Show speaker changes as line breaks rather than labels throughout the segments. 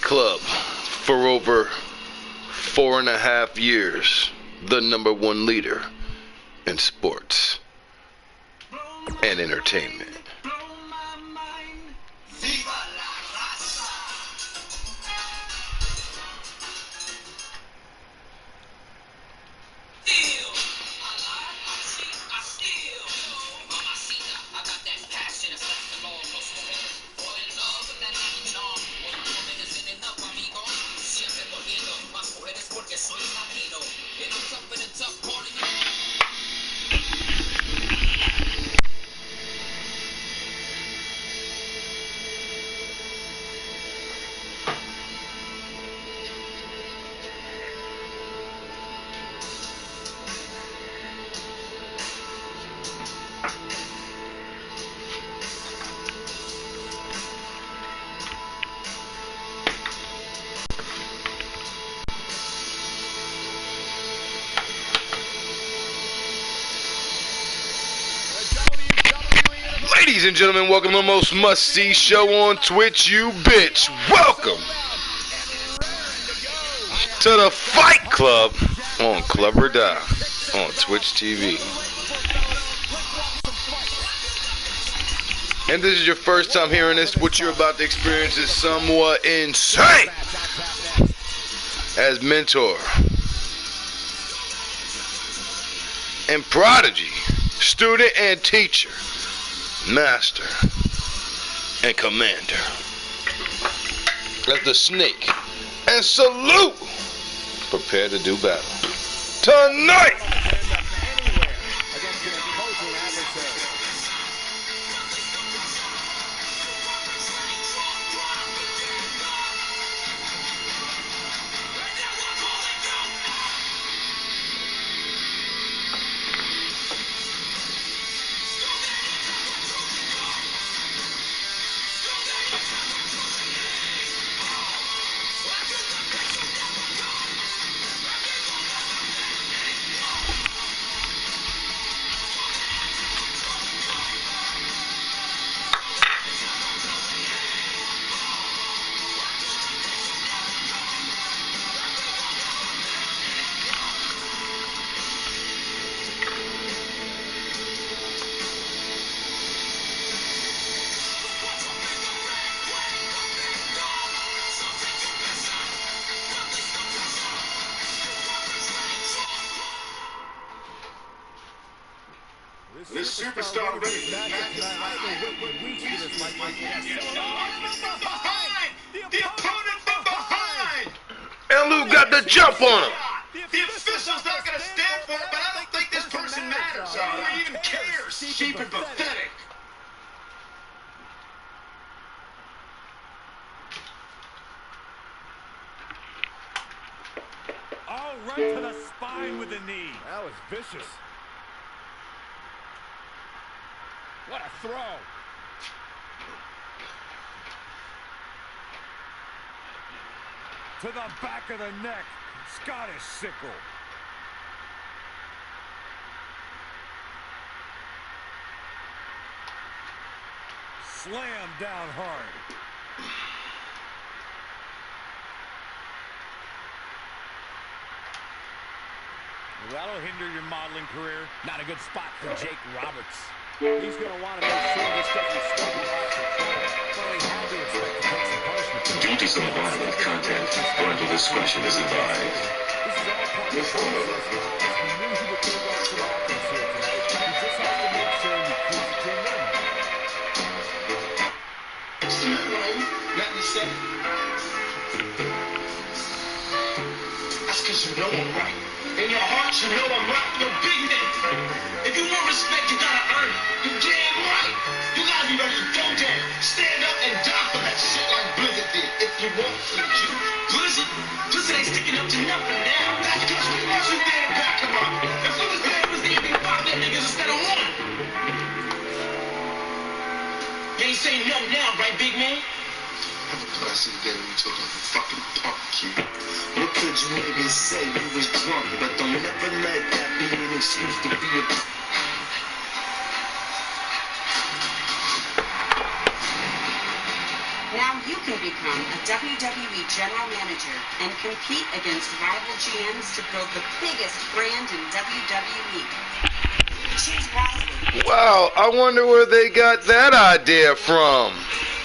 Club for over 4.5 years, the #1 leader in sports and entertainment. Ladies and gentlemen, welcome to the most must-see show on Twitch, you bitch. Welcome to the Fight Club on Club or Die on Twitch TV. And this is your first time hearing this, what you're about to experience is somewhat insane. As mentor and prodigy, student and teacher, master and commander, as the snake and salute, prepare to do battle tonight.
This superstar ready. The opponent from behind.
And Lou got the jump on him.
The official's not going to stand for it, but I don't think this person matters or even cares. Cheap and pathetic.
Oh, right to the spine with the knee.
That was vicious. What a throw.
To the back of the neck. Scottish sickle. Slam down hard. That'll hinder your modeling career.
Not a good spot for Jake Roberts. He's going to want to make sure this doesn't stop him. Well, he had to expect to take some punishment.
Duties of violent content. Parental discretion is advised.
This is all part of the process. He knew he would take off some offense here tonight. He just has to make sure he keeps it to a minimum.
Let me say. That's because you know I'm right. In your heart, you know I'm right. You're a big man. If you want respect, you gotta earn it. You damn right. You gotta be ready to go down. Stand up and die for that shit like Blizzard did. If you want to, Blizzard ain't sticking up to nothing now. That's because we wasn't there to back him up. If we was there, it was there to be 5 niggas instead of 1. You ain't saying no now, right, big man?
Have a class again when you talk like a fucking punk, kid. What could you maybe say you was drunk, but don't never let that be an excuse to be a...
Round You can become a WWE General Manager and compete against rival GMs to build the biggest brand in WWE. Choose wisely.
Wow, I wonder where they got that idea from.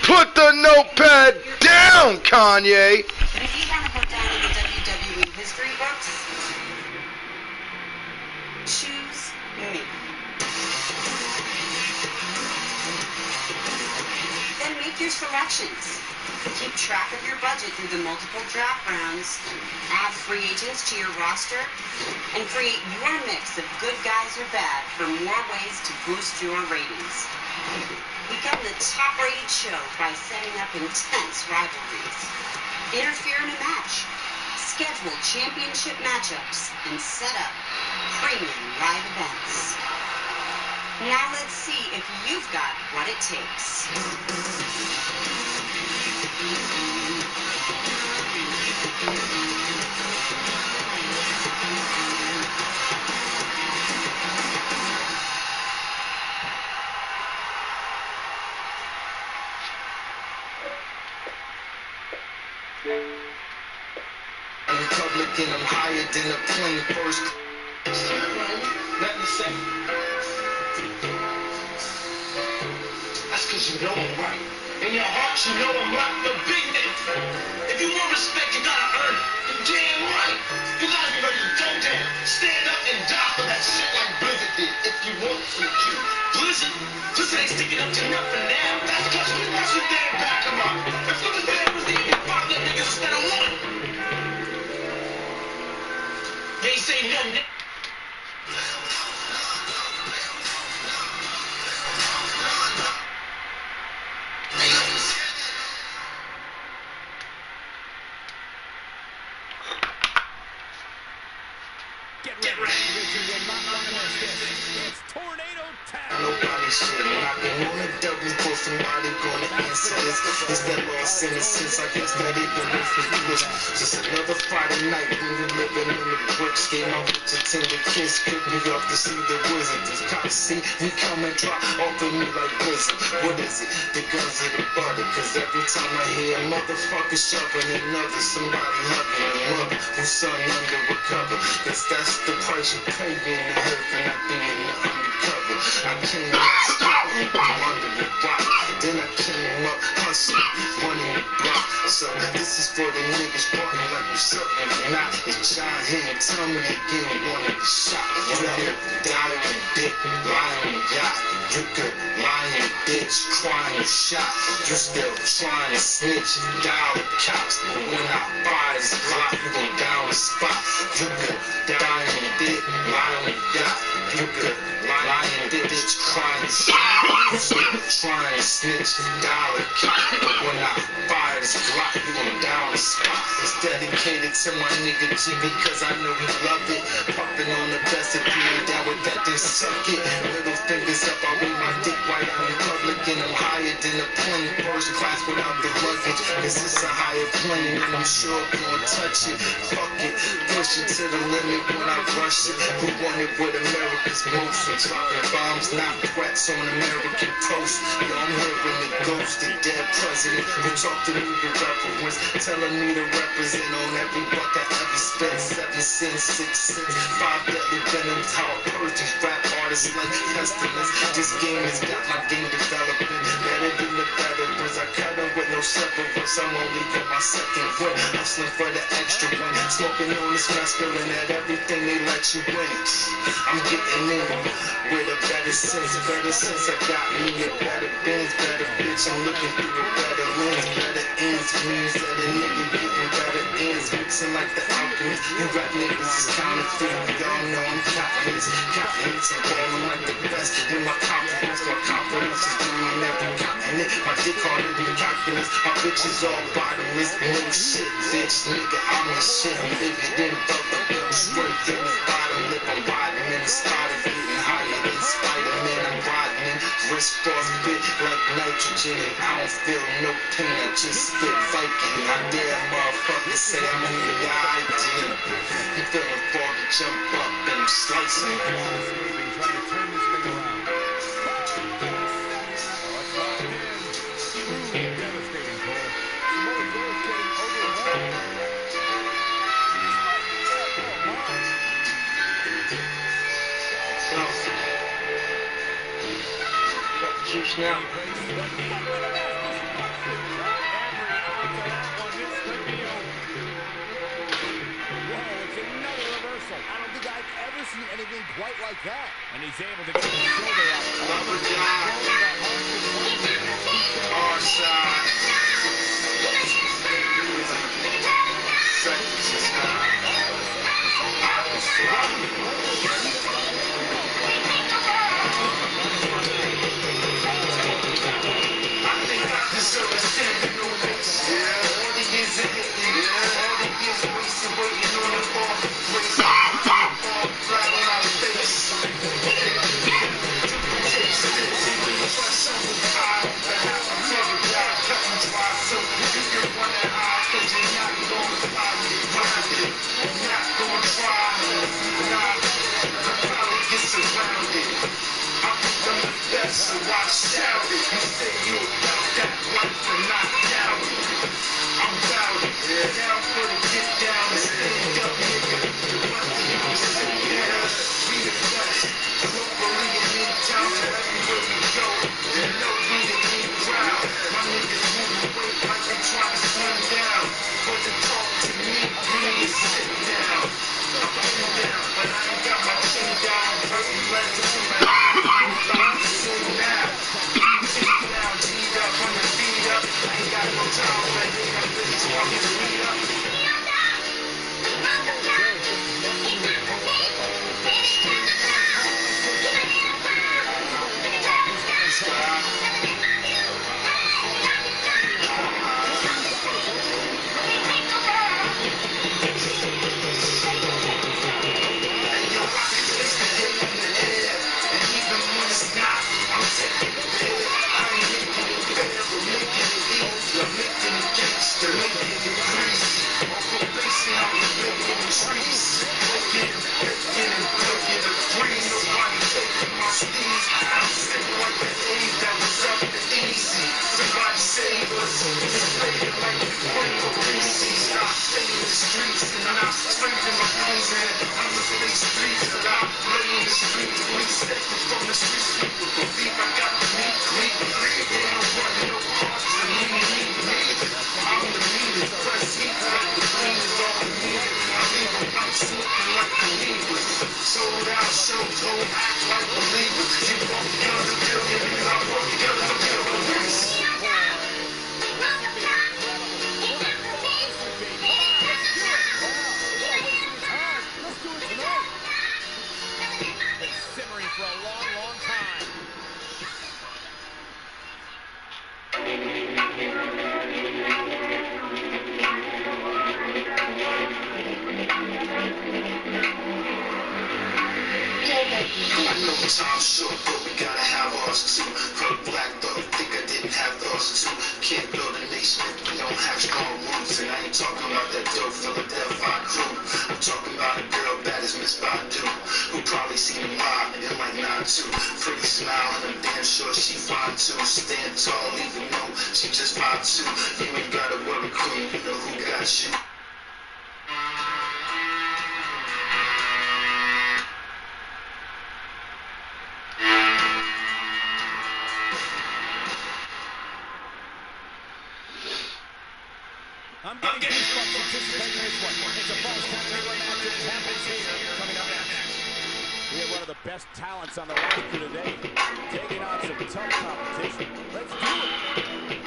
Put the notepad down, Kanye.
But if you want to go down in the WWE history books, choose me. Then make your selections. Keep track of your budget through the multiple draft rounds, add free agents to your roster, and create your mix of good guys or bad for more ways to boost your ratings. Become the top-rated show by setting up intense rivalries. Interfere in a match. Schedule championship matchups and set up premium live events. Now let's see if you've got what it takes.
I'm Republican, I'm higher than a plane first. Nothing to say. That's cause you know I'm right. In your heart, you know I'm like the big nigga. If you want respect, you gotta earn it. You damn right. You gotta be ready to go down. Stand up and die for that shit like Blizzard did. If you want to. Blizzard? Blizzard ain't sticking up to nothing now. That's cause we watch the damn back of up. If you was there, was even 5 little niggas instead of 1. They ain't say nothing.
Get ready. You will not want to miss this. It's Tornado Town.
Nobody shit. I've been on a double for somebody gonna answer this. It's that lost innocence. I guess that it been with me. Just another Friday night when we living in the bricks. Gave my bitch a tender kiss. Picked me up to see the wizard. This cops see me come and drop off of me like blizzard. What is it? The guns of the butter. Cause every time I hear a motherfucker shoving another, somebody hugging a mother whose son undercover. Cause that's the price you pay being a hood for not being undercover. I came up I'm under the rock. Then I came up hustling, running the block. So this is for the niggas walking like you something you're not. It's John here and tell me again one of the shot. You could die on dick, lie on yacht. You could lie in bitch, crying shot. You still trying to snitch, dial the cops. But when I fire this block, you gon' down the spot. You could die on dick, lie on yacht. You could lie in bitch, crying shot. You still trying to snitch, dial the cops. But when I fire this block, you gon' down the spot. It's dedicated to my nigga G because I know he love it. Pumping on the best if you ain't down with that, then suck it. Middle fingers up, I wear my dick right out in public. And I'm higher than a plane, first class without the luggage. This is a higher plane and I'm sure I'm gonna touch it. Fuck it, push it to the limit when I rush it. Who wanted what America's most? So dropping bombs, not threats on American coast. Yo, I'm hearing the ghost, the dead president who talked to me with reverence, telling me to represent on every buck I ever spent. 7 cents, 6 cents, 5 deadly venoms. How I purge these rap artists like pestilence. This game has got my game developing better than the veterans. I cut them with no severance. I'm only on my second win, hustling for the extra win. Smoking on this masculine at everything they let you win. I'm getting in with a better sense. I got me a better Benz, better bitch. I'm looking through a better lens, better ends. Means that a nigga getting better ends. Mixing like the alchemist. You rap niggas is counterfeit. Y'all know I'm counting this. I'm rolling like the best. In my confidence is doing every continent. My dick harder than calculus. My bitch is all bottomless. No shit, bitch, nigga. I'm the shit. I'm bigger than Bubba. Straight in the bottom lip. I'm riding in the start of getting higher than Spider-Man. I'm riding in wrist force bit like nitrogen. And I don't feel no pain. I just spit Viking. I dare motherfuckers say I'm in the idea. You feeling for to jump up and I'm slicing.
Trying to turn this thing around. Devastating, Cole.
Juice now.
Seen anything quite like that, and he's able to get his shoulder up.
Hard side. I think I deserve a standing ovation. All the years of hitting, all the years wasted waiting on the ball. So I shout it. You say you about that life and not doubt it. I'm about it. Down for the get down and stand up, nigga. What do you say? Yeah, we the best. Locally and in town, so everywhere we go. You know we the big crowd. My niggas moving weight like they trying to slim down. But to talk to me, we need to sit down. I'm laying down, but I ain't got my chin down. First letter to my Time's short, but we gotta have ours too. From black though, think I didn't have those too. Can't build a nation if we don't have strong roots. And I ain't talking about that dope Philadelphia crew. I'm talking about a girl bad as Miss Badu, who probably seen him live and like not too. Pretty smile and I'm damn sure she fine too. Stand tall even though she just 5'2". You ain't gotta worry, queen, you know who got you.
I'm getting goosebumps anticipating this one. It's a false count anywhere match. It happens here. Coming up next, we have one of the best talents on the roster today, taking on some tough competition. Let's do it.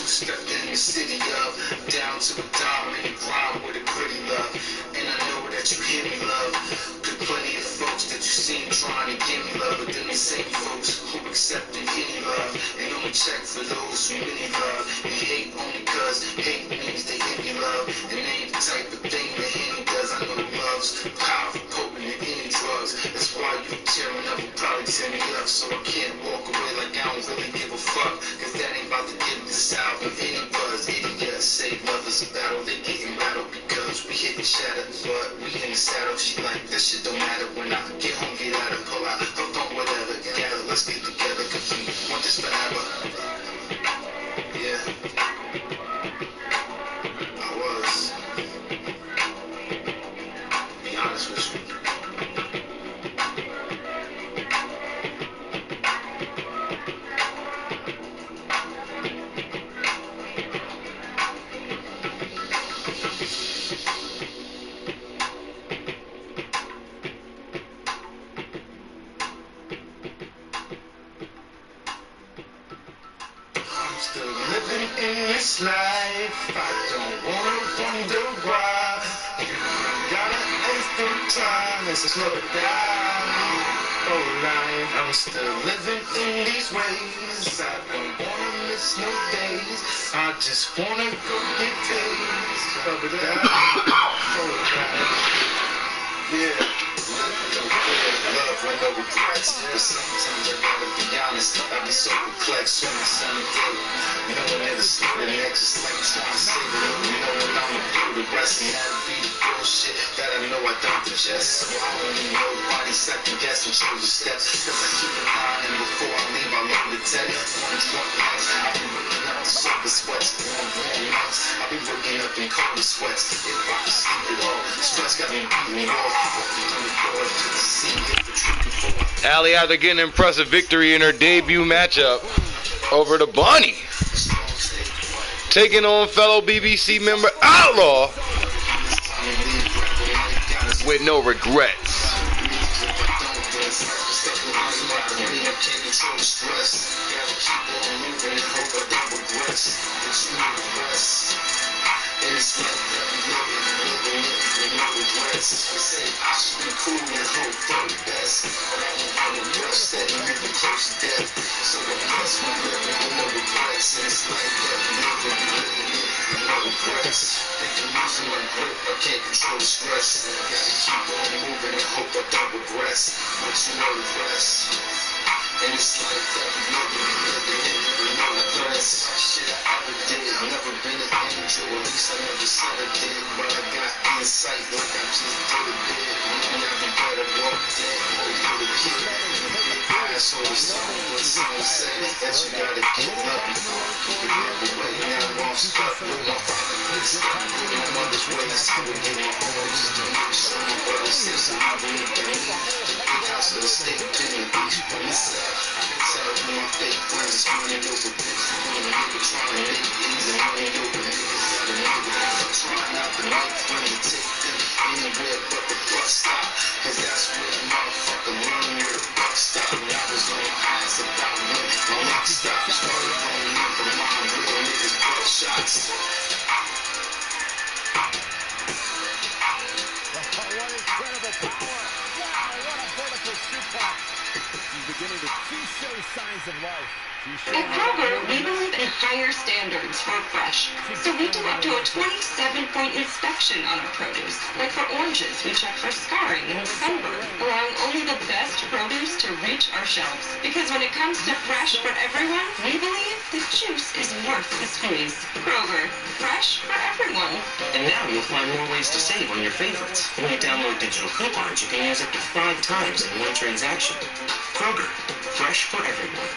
Stepped in the city of down to the dominant grind with a gritty love. And I know that you hear me, love. Good plenty of folks that you seen trying to give me love, but then the same folks who accepted any love and only check for those who really love. And hate only cause hate means they give you love. And they ain't the type of thing that Henny does. I know love's powerful, potent than any drugs. That's why you tearing up will probably tear me up. So I can't walk away like I don't really give a fuck. Cause that ain't about to give this album any buzz. Idiots say love is a battle, they getting rattled. get shattered, but we in the saddle. She like, this shit don't matter when I get home, get out and pull out. Don't whatever, gather, let's get together, cause we want this forever. Yeah. I was. Be honest with you. Still living in this life. I don't wanna wonder why. Gotta ace through time and slow it down. Oh, life, I'm still living in these ways. I don't wanna miss no days. I just wanna go get paid. Slow it down. Oh, life. Yeah. Love with no regrets, but sometimes I gotta be honest. I be so perplexed when it's sunny day. You know when niggas sleep the next, just like trying to save it. You know when I'm through the rest, and that'll be the bullshit that I know I don't digest. So I don't need nobody second guess and choose the steps. Cause I keep an eye on before I leave, I load the text. One drunk nights, I be looking up the sofa sweats. Warm nights, I be looking up in cold sweats. If I can sleep at all, stress got me beating off.
Allie after getting an impressive victory in her debut matchup over to Bonnie, taking on fellow BBC member Outlaw with no regrets.
I should be cool and hope for the best. But I don't want to rush that and living close to death. So I guess my living with no regrets. And it's like that, living with no regrets. Thinking losing my grip, I can't control the stress. Gotta keep on moving and hope I don't regress. But you know the rest. And it's like that, living with no regrets. Shit I ever did, never been an angel. At least I never said I did. But I got insight like I just did a bit. I better walk dead over the kid. Pass over something, but someone say that you gotta get up before you can never wait. Now I'm stuck with my father's with my mother's ways. I would get my boys. Show me what it says, and I really believe. Because of the state of the beach, when it's sad, I can tell when my fake friends is running over bitch. When a nigga trying to make it easy, running over niggas. Got a nigga trying not to make friends and take them anywhere but the bus stop. Cause that's where the motherfucker learn where the buck stop. And I was on ass about when my luck stopped. Started rolling in for mine, real niggas butt shots.
What incredible power. Wow, what a vertical suplex. She's beginning to show signs of life.
At Kroger, we believe in higher standards for fresh. So we do up to a 27-point inspection on our produce. Like for oranges, we check for scarring and sunburn, allowing only the best produce to reach our shelves. Because when it comes to fresh for everyone, we believe the juice is worth the squeeze. Kroger, fresh for everyone.
And now you'll find more ways to save on your favorites. When you download digital coupons, you can use up to 5 times in one transaction. Kroger, fresh for everyone.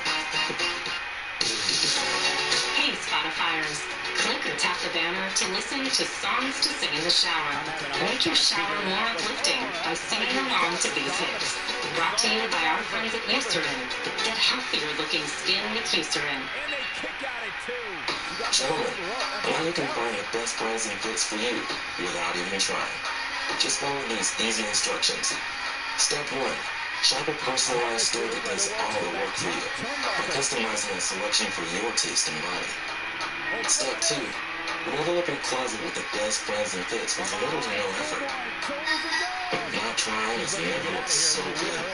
Hey, Spotifyers. Click or tap the banner to listen to songs to sing in the shower. Make your shower more uplifting by singing along to these hits. Brought to you by our friends at Eucerin. Get healthier looking skin with Eucerin.
Gentlemen, now you can find the best brands and fits for you without even trying. Just follow these easy instructions. Step 1. Shop a personalized store that does all the work for you by customizing a selection for your taste and body. Step 2. Level up your closet with the best brands and fits with little to no effort. Not trying has never looked so good.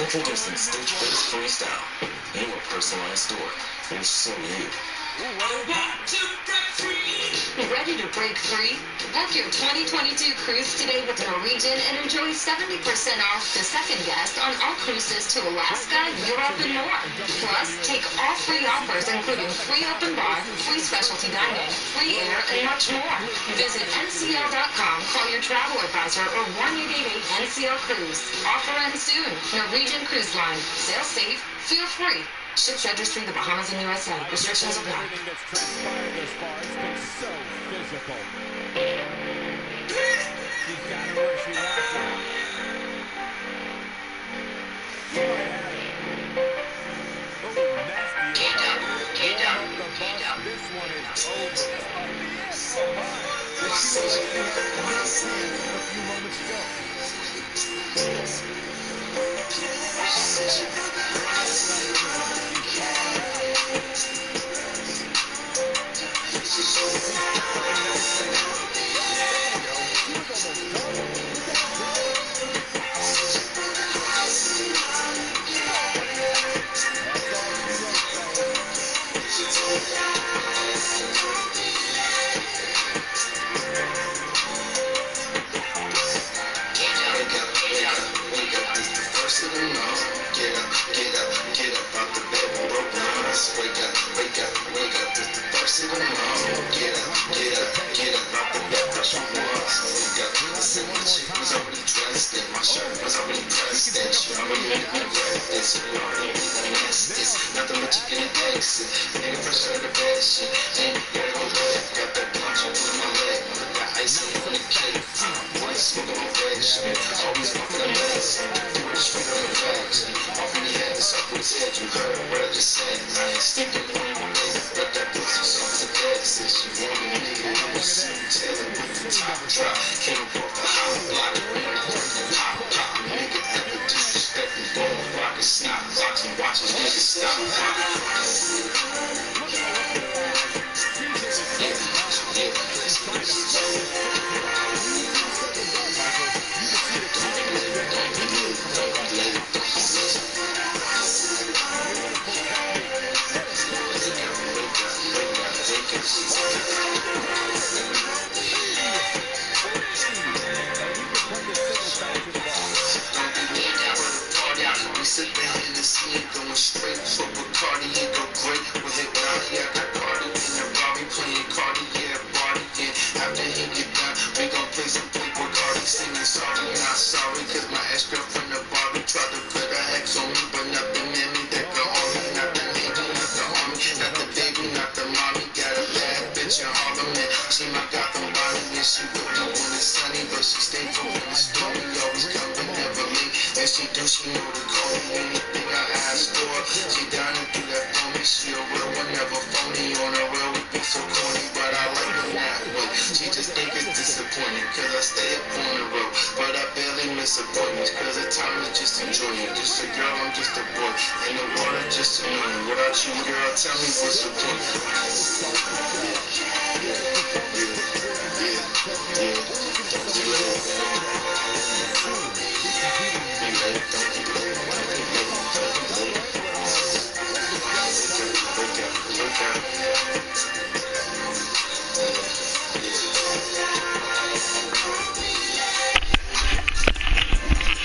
Introducing Stitch Face Freestyle, your personalized store for so you.
Ready to break free? Book your 2022 cruise today with Norwegian and enjoy 70% off the second guest on all cruises to Alaska, Europe, and more. Plus, take all free offers including free open bar, free specialty dining, free air, and much more. Visit ncl.com, call your
your travel advisor or 1888-NCL Cruise. Offer ends soon. Norwegian Cruise Line. Sail safe. Feel free. Ships registry the Bahamas and USA. Restrictions apply.
Everything that's transpired thus far, it's been so physical. She's got her where she wants her. She might have it. Oh, nasty. Warm up the bus. This one is over. This might be it. Oh, my. This is a few moments ago.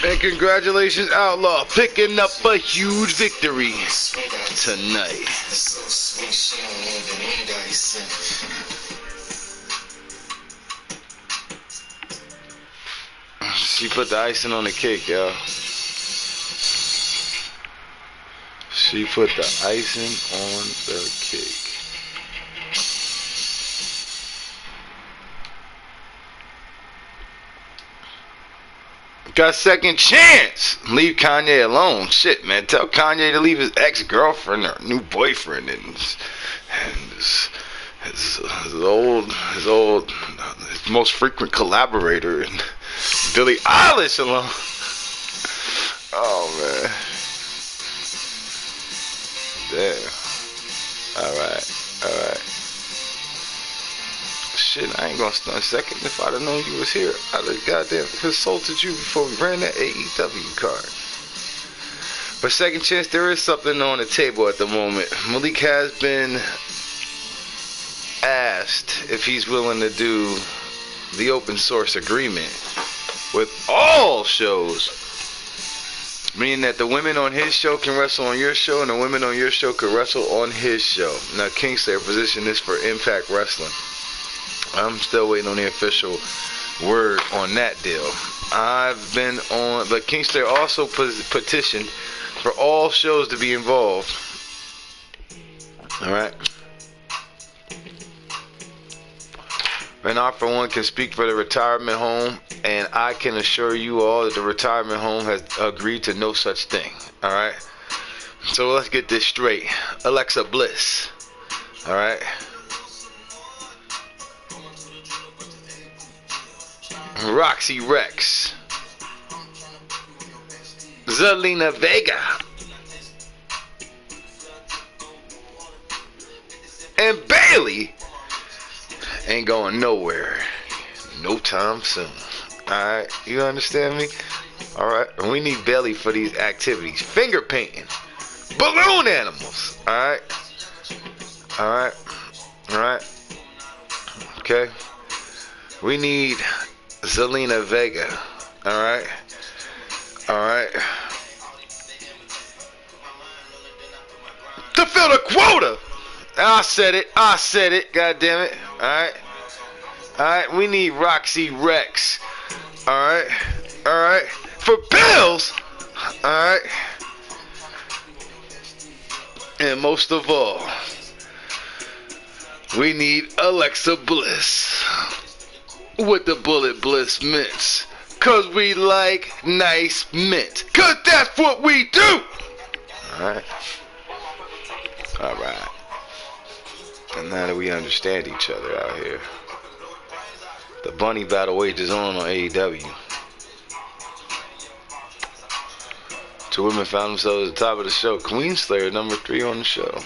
And congratulations, Outlaw, picking up a huge victory tonight. She put the icing on the cake, y'all. She put the icing on the cake. Got second chance. Leave Kanye alone. Shit, man. Tell Kanye to leave his ex-girlfriend or new boyfriend and his most frequent collaborator and Billie Eilish alone. Oh man. Damn. Alright. Shit, I ain't gonna stunt second. If I'd have known you was here, I'd have goddamn consulted you before we ran that AEW card. But second chance, there is something on the table at the moment. Malik has been asked if he's willing to do the open source agreement with all shows, meaning that the women on his show can wrestle on your show and the women on your show can wrestle on his show. Now, Kingslayer positioned this for Impact Wrestling. I'm still waiting on the official word on that deal. I've been on, but Kingster also petitioned for all shows to be involved. All right. And I, for one, can speak for the retirement home, and I can assure you all that the retirement home has agreed to no such thing. All right. So let's get this straight. Alexa Bliss. All right. Roxy Rex. Zelina Vega. And Bailey ain't going nowhere no time soon. Alright, you understand me? Alright, and we need Bailey for these activities. Finger painting. Balloon animals. Alright. Alright. Alright. Okay. We need Zelina Vega. Alright. Alright. To fill the quota. I said it. God damn it. Alright. Alright. We need Roxy Rex. Alright. Alright. For pills. Alright. And most of all, we need Alexa Bliss with the Bullet Bliss mints. Cause we like nice mint. Cause that's what we do. Alright. Alright. And now that we understand each other out here, the bunny battle wages on AEW. Two women found themselves at the top of the show. Queen Slayer, number 3 on the show.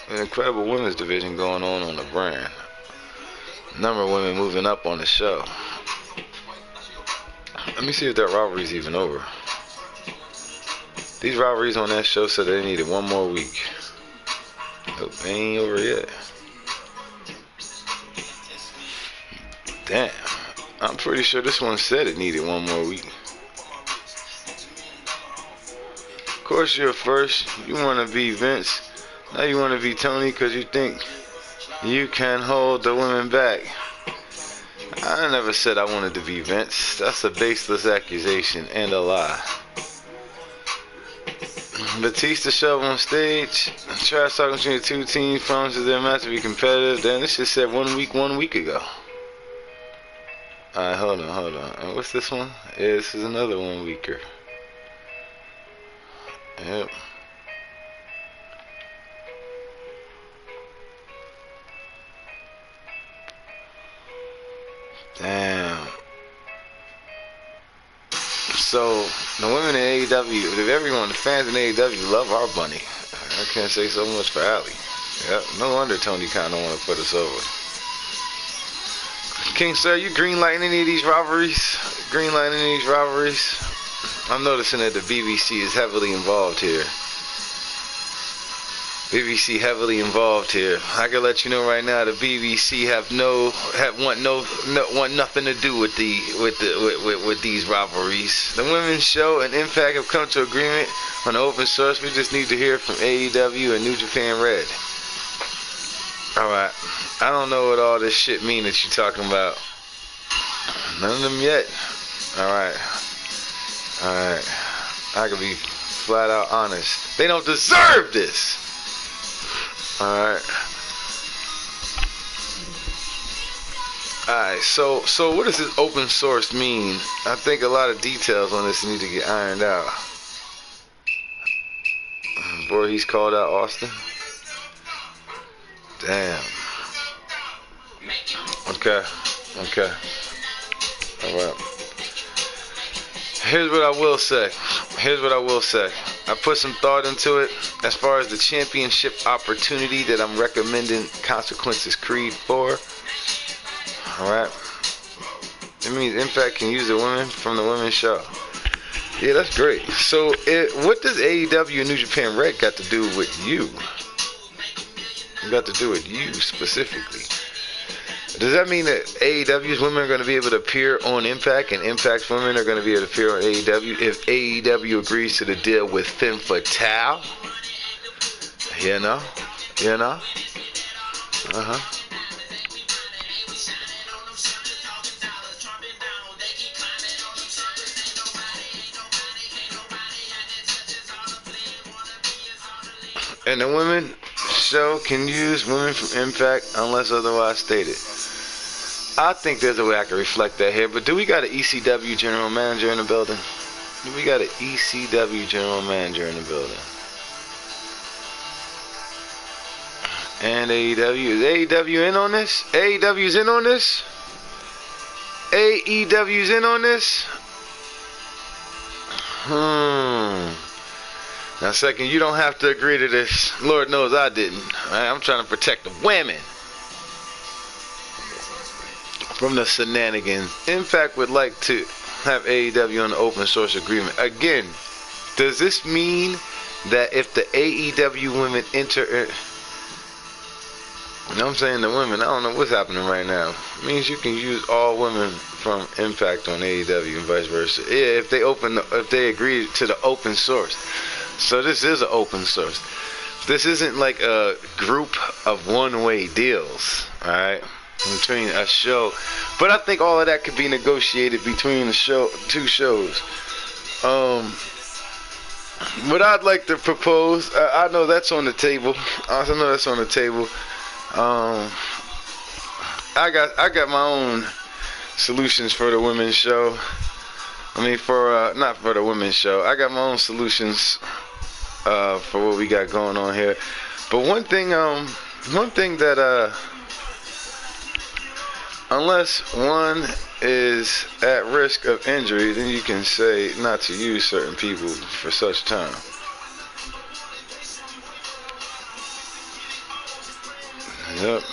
An incredible women's division going on the brand. Number of women moving up on the show. Let me see if that rivalry's even over. These rivalries on that show said they needed one more week. Nope, they ain't over yet. Damn. I'm pretty sure this one said it needed one more week. Of course you're first. You want to be Vince. Now you want to be Tony because you think you can hold the women back. I never said I wanted to be Vince. That's a baseless accusation and a lie. Batista showed on stage. Trash talking between the two teams promises their match to be competitive. Then this shit said 1 week ago. Alright, hold on. And what's this one? Yeah, this is another 1 weeker. Yep. Damn. So, the women in AEW, everyone, the fans in AEW love our bunny. I can't say so much for Allie. Yep, no wonder Tony kind of want to put us over. King Sir, you greenlighting any of these rivalries? I'm noticing that the BBC is heavily involved here. BBC heavily involved here. I can let you know right now, the BBC want nothing to do with these rivalries. The women's show and Impact have come to agreement on the open source. We just need to hear from AEW and New Japan Red. Alright. I don't know what all this shit mean that you're talking about. None of them yet. Alright. I can be flat out honest. They don't deserve this. Alright. So what does this open source mean? I think a lot of details on this need to get ironed out. Boy, he's called out Austin. Damn. Okay. Alright. Here's what I will say. I put some thought into it as far as the championship opportunity that I'm recommending Consequences Creed for. Alright. It means Impact can use the women from the women's show. Yeah, that's great. So, what does AEW and New Japan Red got to do with you? Got to do with you specifically. Does that mean that AEW's women are going to be able to appear on Impact and Impact's women are going to be able to appear on AEW if AEW agrees to the deal with Femme Fatale? You know? And the women show can use women from Impact unless otherwise stated. I think there's a way I can reflect that here, but do we got an ECW general manager in the building? Do we got an ECW general manager in the building? And AEW. Is AEW in on this? AEW's in on this? AEW's in on this? Now, second, you don't have to agree to this. Lord knows I didn't. I'm trying to protect the women from the shenanigans. Impact would like to have AEW on the open source agreement. Again, does this mean that if the AEW women enter... You know what I'm saying? The women, I don't know what's happening right now. It means you can use all women from Impact on AEW and vice versa. Yeah, if they agree to the open source. So this is an open source. This isn't like a group of one-way deals, alright? Between a show. But I think all of that could be negotiated between the two shows. What I'd like to propose, I know that's on the table. I know that's on the table. I got my own solutions for the women's show. I mean, not for the women's show. I got my own solutions for what we got going on here. But one thing that unless one is at risk of injury, then you can say not to use certain people for such time. Yep.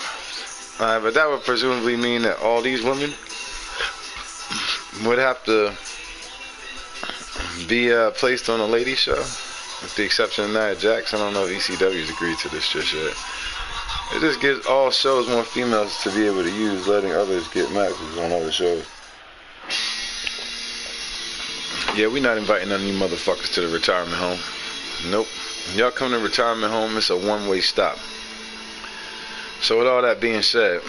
But that would presumably mean that all these women would have to be placed on a ladies show, with the exception of Nia Jax. I don't know if ECW's agreed to this just yet. It just gives all shows more females to be able to use, letting others get matches on other shows. Yeah, we're not inviting none of you motherfuckers to the retirement home. Nope. Y'all come to the retirement home, it's a one-way stop. So with all that being said,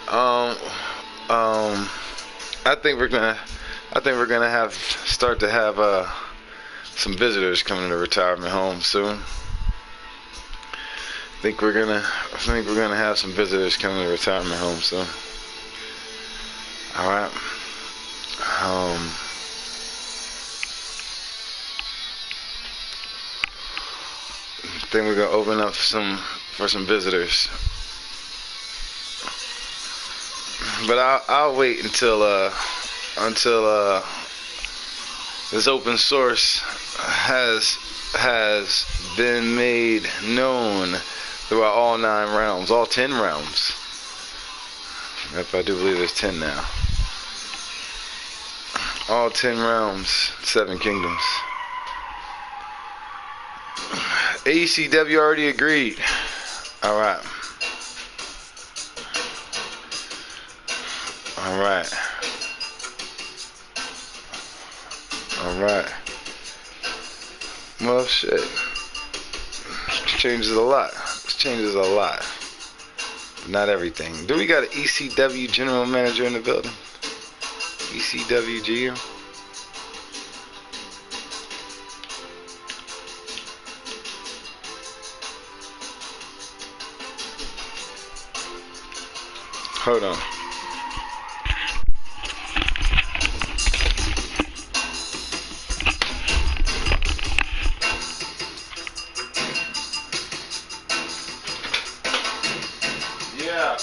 I think we're gonna start to have some visitors coming to the retirement home soon. I think we're gonna have some visitors coming to the retirement home soon. All right. I think we're gonna open up for some visitors. But I'll wait until this open source has been made known throughout all 9 realms, all 10 realms. If I do believe there's 10 now. All 10 realms, 7 kingdoms. AECW already agreed. Alright. Alright. Alright. Well, shit. It changes a lot. It changes a lot. But not everything. Do we got an ECW general manager in the building? ECW GM? Hold on. Yeah.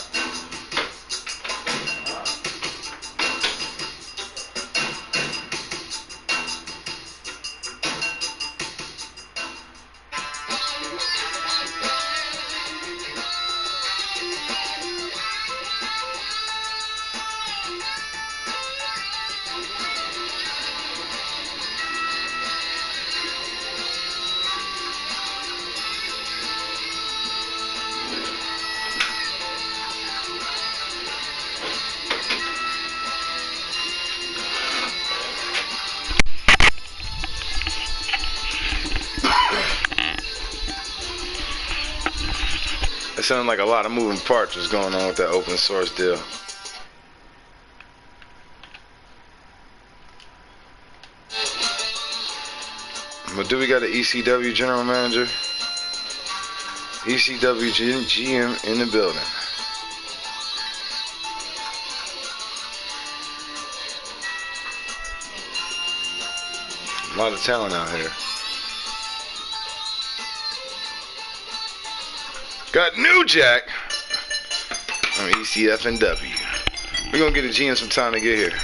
It sounded like a lot of moving parts was going on with that open source deal. But do we got an ECW general manager? ECW GM in the building. A lot of talent out here. Got New Jack on ECF&W. We're gonna get the GM some time to get here.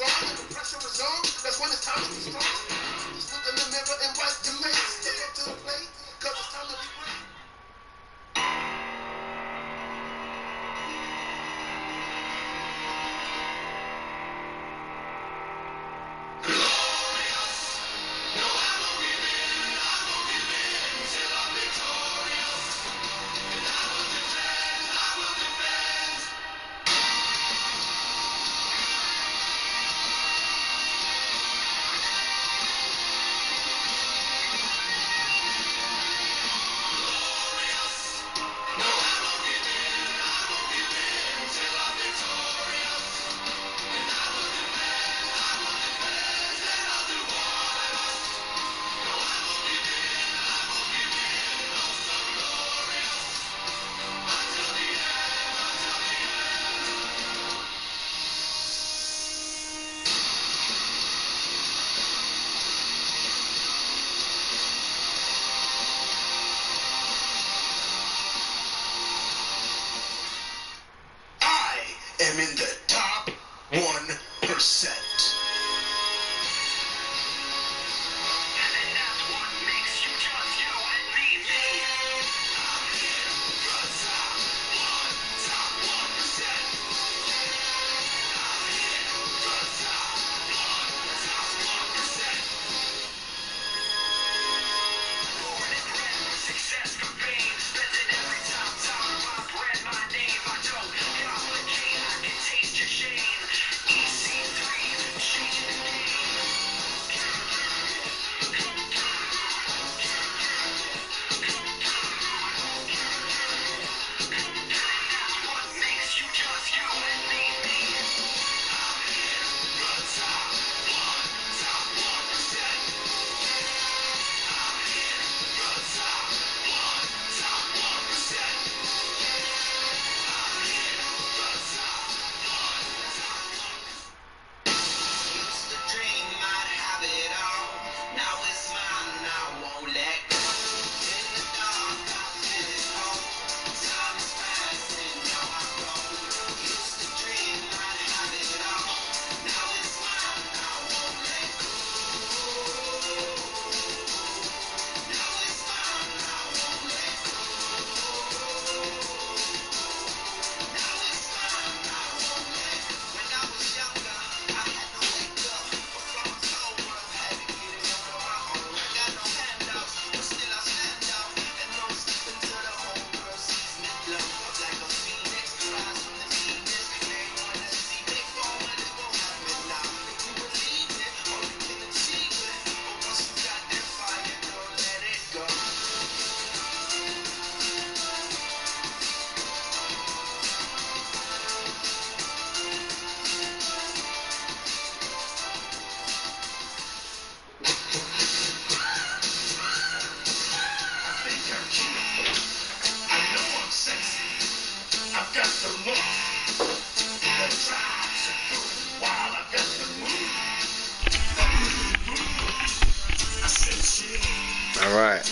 strong and the pressure is on. That's when it's time to be strong. Just look in the mirror and wipe your face. Step up to the plate, cause it's time to be great. am in the top 1%.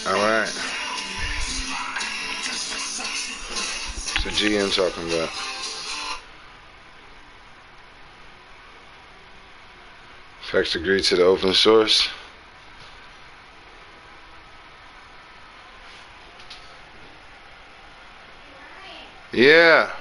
All right. So GM talking about. Facts agree to the open source. Yeah.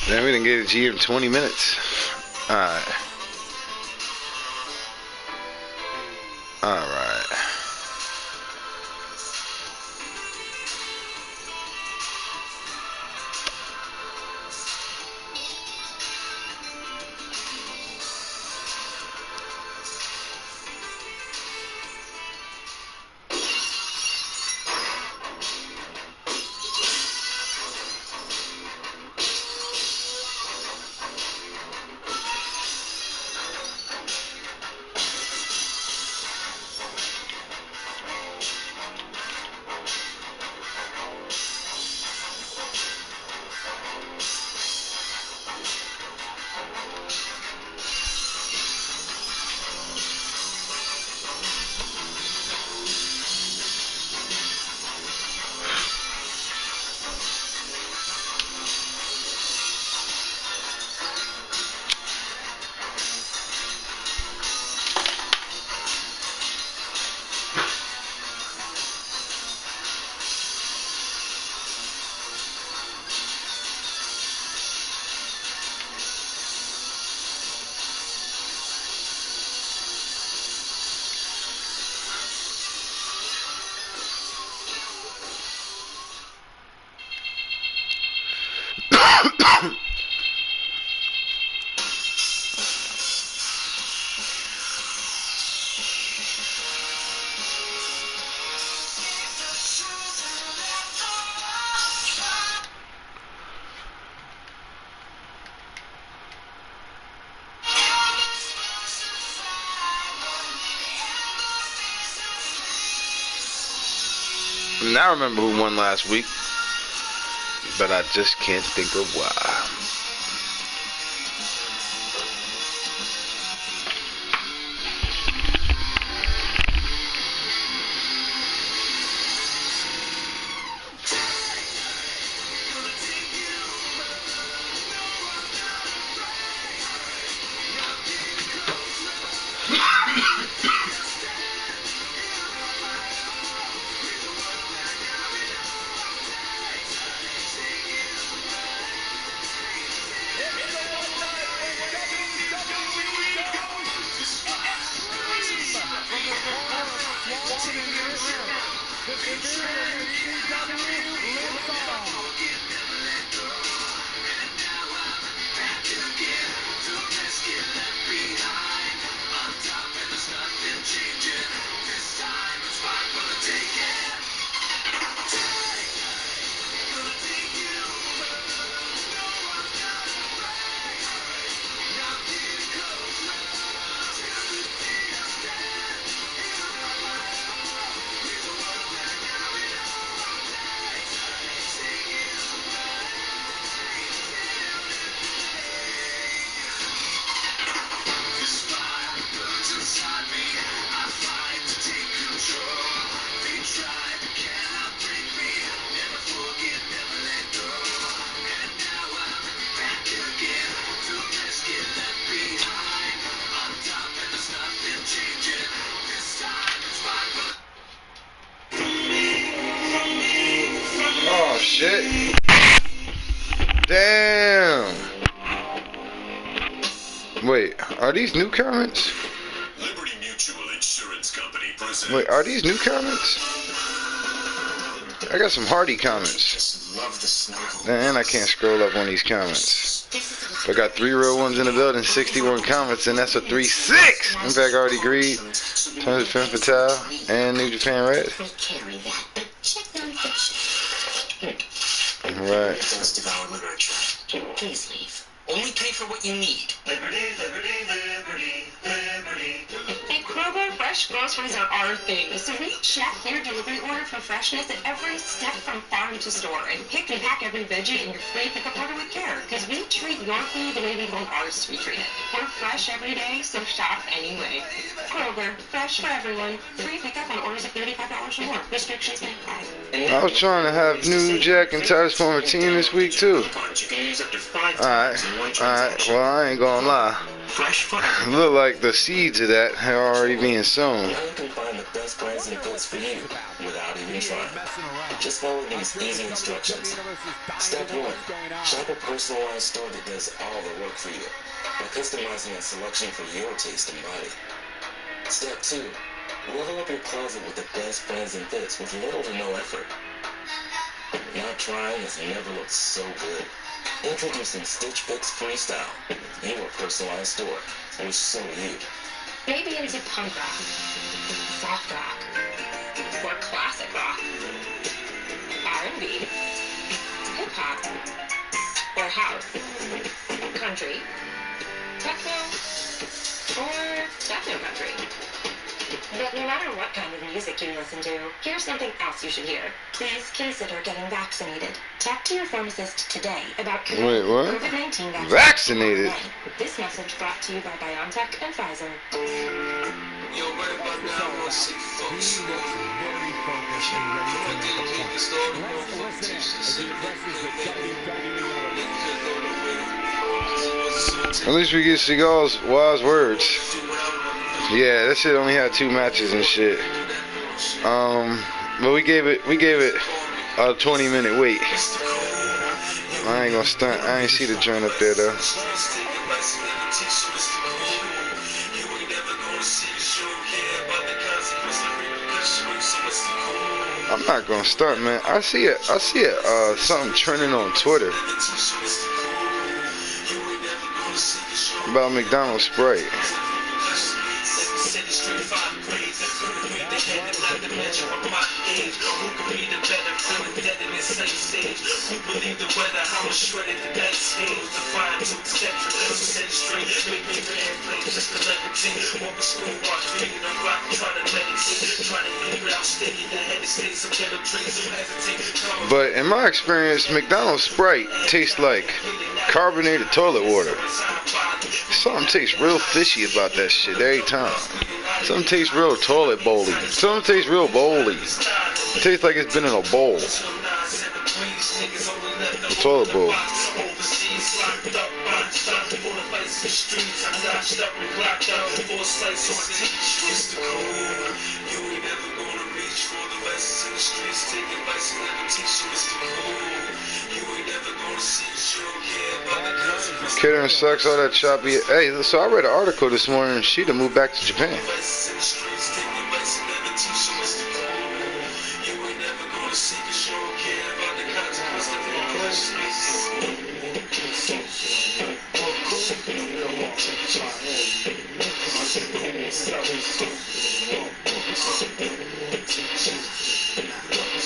Then we didn't get a G in 20 minutes. Alright. Alright. And I remember who won last week, but I just can't think of why. Oh shit. Damn. Wait, are these new comments?
Liberty Mutual Insurance Company presents.
Wait, are these new comments? I got some Hardy comments.
Just love the snow.
And I can't scroll up on these comments. I got 3 real ones in the building, 61 comments, and that's a 3-6. In fact, I already agreed. Tons of Femme Fatale and New Japan Red. Alright.
Things development are track. Please leave. Only pay for what you need.
Liberty, liberty, liberty, liberty.
At Kroger, fresh groceries are our thing. So we check your delivery order for freshness at every step from farm to store and pick and pack every veggie in your free pickup order with care. Because we treat your food the way we want ours to be treated. We're fresh every day, so shop anyway. Kroger, fresh for everyone. Free pickup on orders of $35 or more. Restrictions may apply.
I was trying to have New Jack and Titus Palmer team this week too. Alright, well I ain't gonna lie.
Fresh foot.
Look like the seeds of that are already being sown.
Now you can find the best brands and fits for you without even trying. Just follow these easy instructions. Step 1. Shop a personalized store that does all the work for you by customizing a selection for your taste and body. Step 2. Level up your closet with the best brands and fits with little to no effort. Not trying has never looked so good. Introducing Stitch Fix Freestyle, your personalized store, which so you.
Maybe into punk rock, soft rock, or classic rock, R&B, hip-hop, or house, country, techno, or techno country. But no matter what kind of music you listen to, here's something else you should hear. Please consider getting vaccinated. Talk to your pharmacist today about COVID-19 vaccine.
Vaccinated?
This message brought to you by BioNTech and Pfizer.
Yo, right about now, I want to see folks.
Very focused and ready to make a point. Let's listen in as he addresses the
At least we get Seagal's wise words. Yeah, that shit only had 2 matches and shit. But we gave it a 20-minute wait. I ain't gonna stunt. I ain't see the joint up there though. I'm not gonna stunt, man. I see it. Something trending on Twitter about McDonald's Sprite. But in my experience, McDonald's Sprite tastes like carbonated toilet water. Something tastes real fishy about that shit every time. Something tastes real toilet bowly. Something tastes real bowly. It tastes like it's been in a bowl. A toilet bowl. Kidding sucks, all that choppy. Hey, so I read an article this morning. She done moved back to Japan.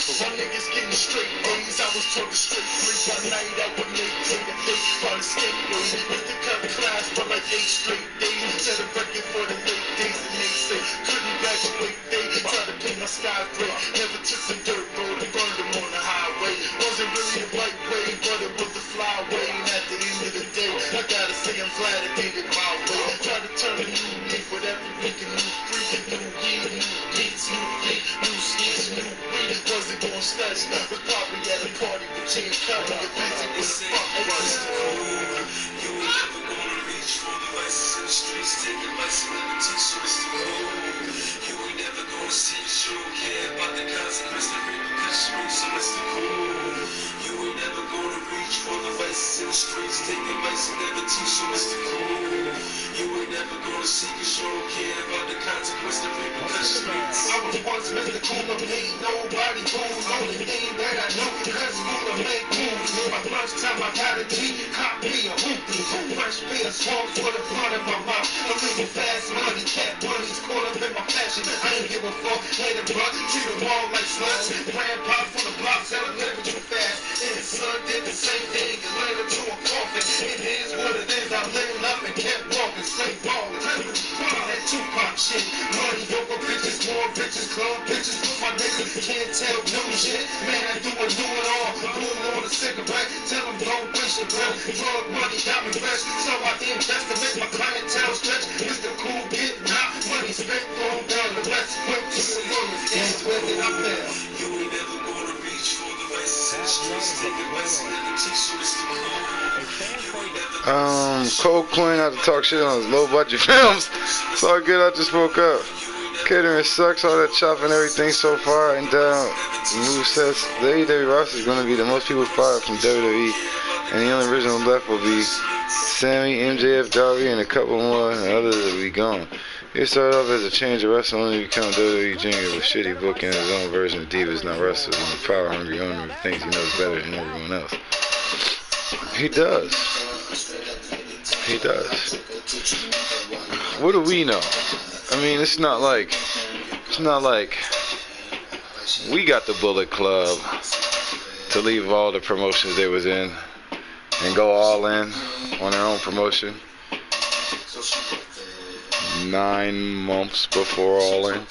Some niggas getting straight A's. I was told to straight break by night. I would maintain the fake while the skateboard. Used to cut class for like 8 straight days. Set a record for the late days and they say couldn't graduate. They tried to paint my sky gray. Never took the dirt road and burned them on the highway. Wasn't really the right way, but it was the fly way. And at the end of the day, I gotta say I'm glad I did it my way. Try to turn a new leaf with every week a new freak, new weed, new beats, new feet, new skits, new weed. Wasn't gonna study, was probably at a party with J and Curry. You're busy with the fuck was. You ain't never gonna reach for the vices in the streets, taking vices and never teach you it's the cool. You ain't never gonna see the show, care about the consequences, the repercussions, so it's the cool. You ain't never gonna reach for the vices in the streets, taking vices and never teach you it's the cool. You ain't never gonna see the show, care about the consequences, the repercussions. I was once Mr. Cooler, made nobody move. Only thing that I know, cause Cooler make moves. My lunchtime, I got a G, cop me a hoopty. Fresh beer, swamp for the front of my mouth. I'm living fast money, cat money's caught up in my passion. I ain't give a fuck, hate a blood, treat them all like sluts. Grandpa from the block said I'm living too fast. And his son did the same thing and landed to a coffin. It is what it is, I lit up and kept walking, straight ballin'. That Tupac shit, money over bitches, more bitches, club bitches. My niggas can't tell new shit. Man, I do it all. Boom on a cigarette, tell them don't waste your breath. Drug money got me fresh, so I invest to make my clientele stretch. Mr. Cool getting out, money spent on down the rest. Went to the lawyers, and where did I fail? You ain't never gonna reach for the
Cole Quinn had to talk shit on his low budget films. It's all good, I just woke up. Catering sucks, all that chop and everything so far. And Moose says the AEW roster is going to be the most people fired from WWE. And the only original left will be Sammy, MJF, Darby, and a couple more, and others will be gone. He started off as a change of wrestling, only become WWE Junior with shitty booking and his own version of Divas, not wrestlers, and a power-hungry owner who thinks he knows better than everyone else. He does. He does. What do we know? I mean, it's not like we got the Bullet Club to leave all the promotions they was in and go all in on their own promotion 9 months before All In.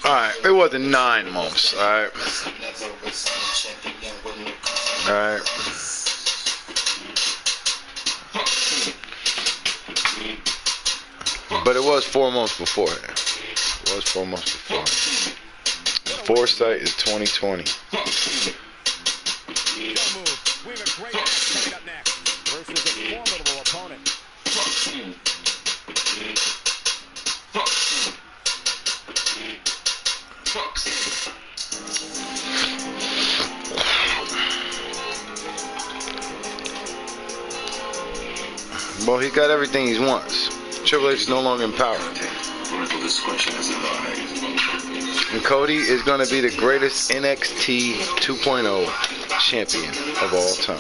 Alright, it wasn't 9 months, alright. Alright. But it was 4 months beforehand. It was 4 months before. Foresight is 2020.
We have a great match coming up next versus a formidable opponent.
Well, he got everything he wants. Triple H is no longer in power. And Cody is going to be the greatest NXT 2.0 champion of all time.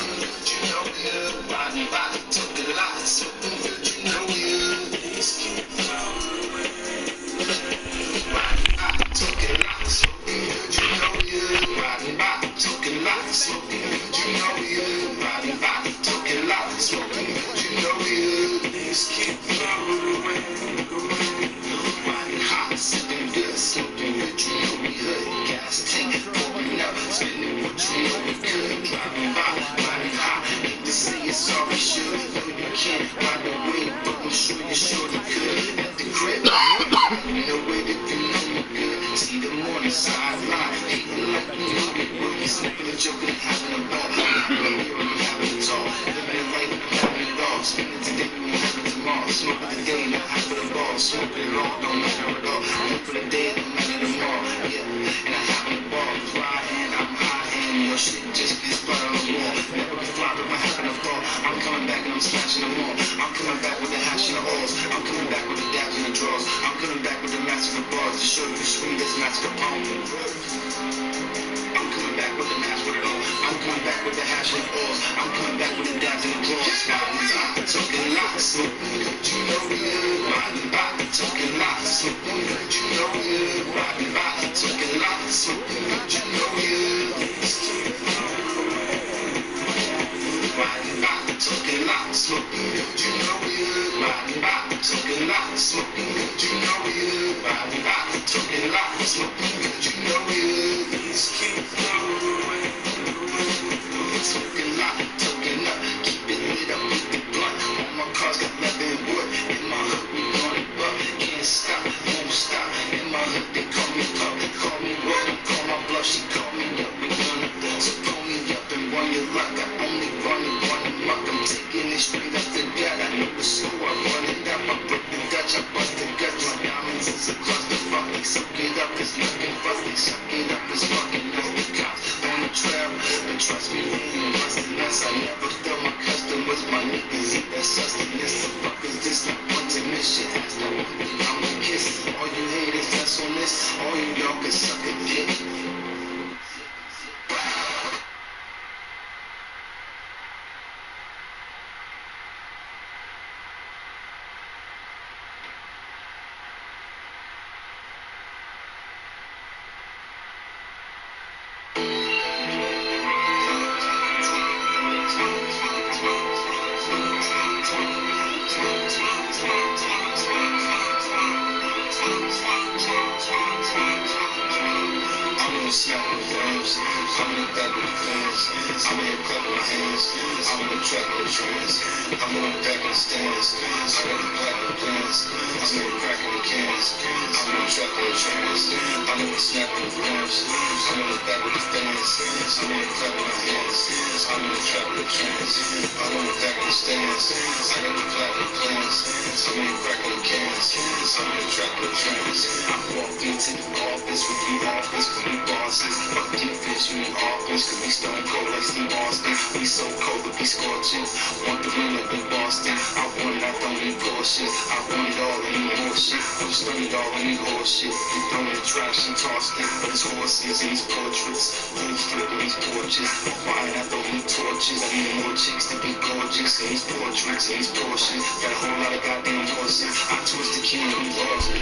gonna snap with flames. I'm in the back with the fans. I'm in the clap with my hands. I'm in the trap with the trans. I'm in the back of the stands. I got the black with the plans. I'm in the crack in the cans. I'm in the trap with the trans. I'm in the snap with the flames. I'm in the back with the fans. I'm in the clap with my hands. I'm in the trap with the trans. I'm in the back of the stands. I got the black with the plans. I'm in the crack in the cans. I'm in the trap with the trans. I walked into the office with the office, cause we bosses. Fuck defense, you need offense, cause we stone cold like Steve Austin. We so cold, but we scorching. Want the win like we Boston. I want it, I don't need bullshit. I want it all, I need more shit. I'm stunning it all, I need horse shit. We throwing the trash and tossed it. But it's horses and these portraits. Who's flipping these porches? I'm fine, I don't need torches. I need more chicks to be gorgeous. And these portraits and these Porsches. Got a whole lot of goddamn horses. I twist the king and we lost it.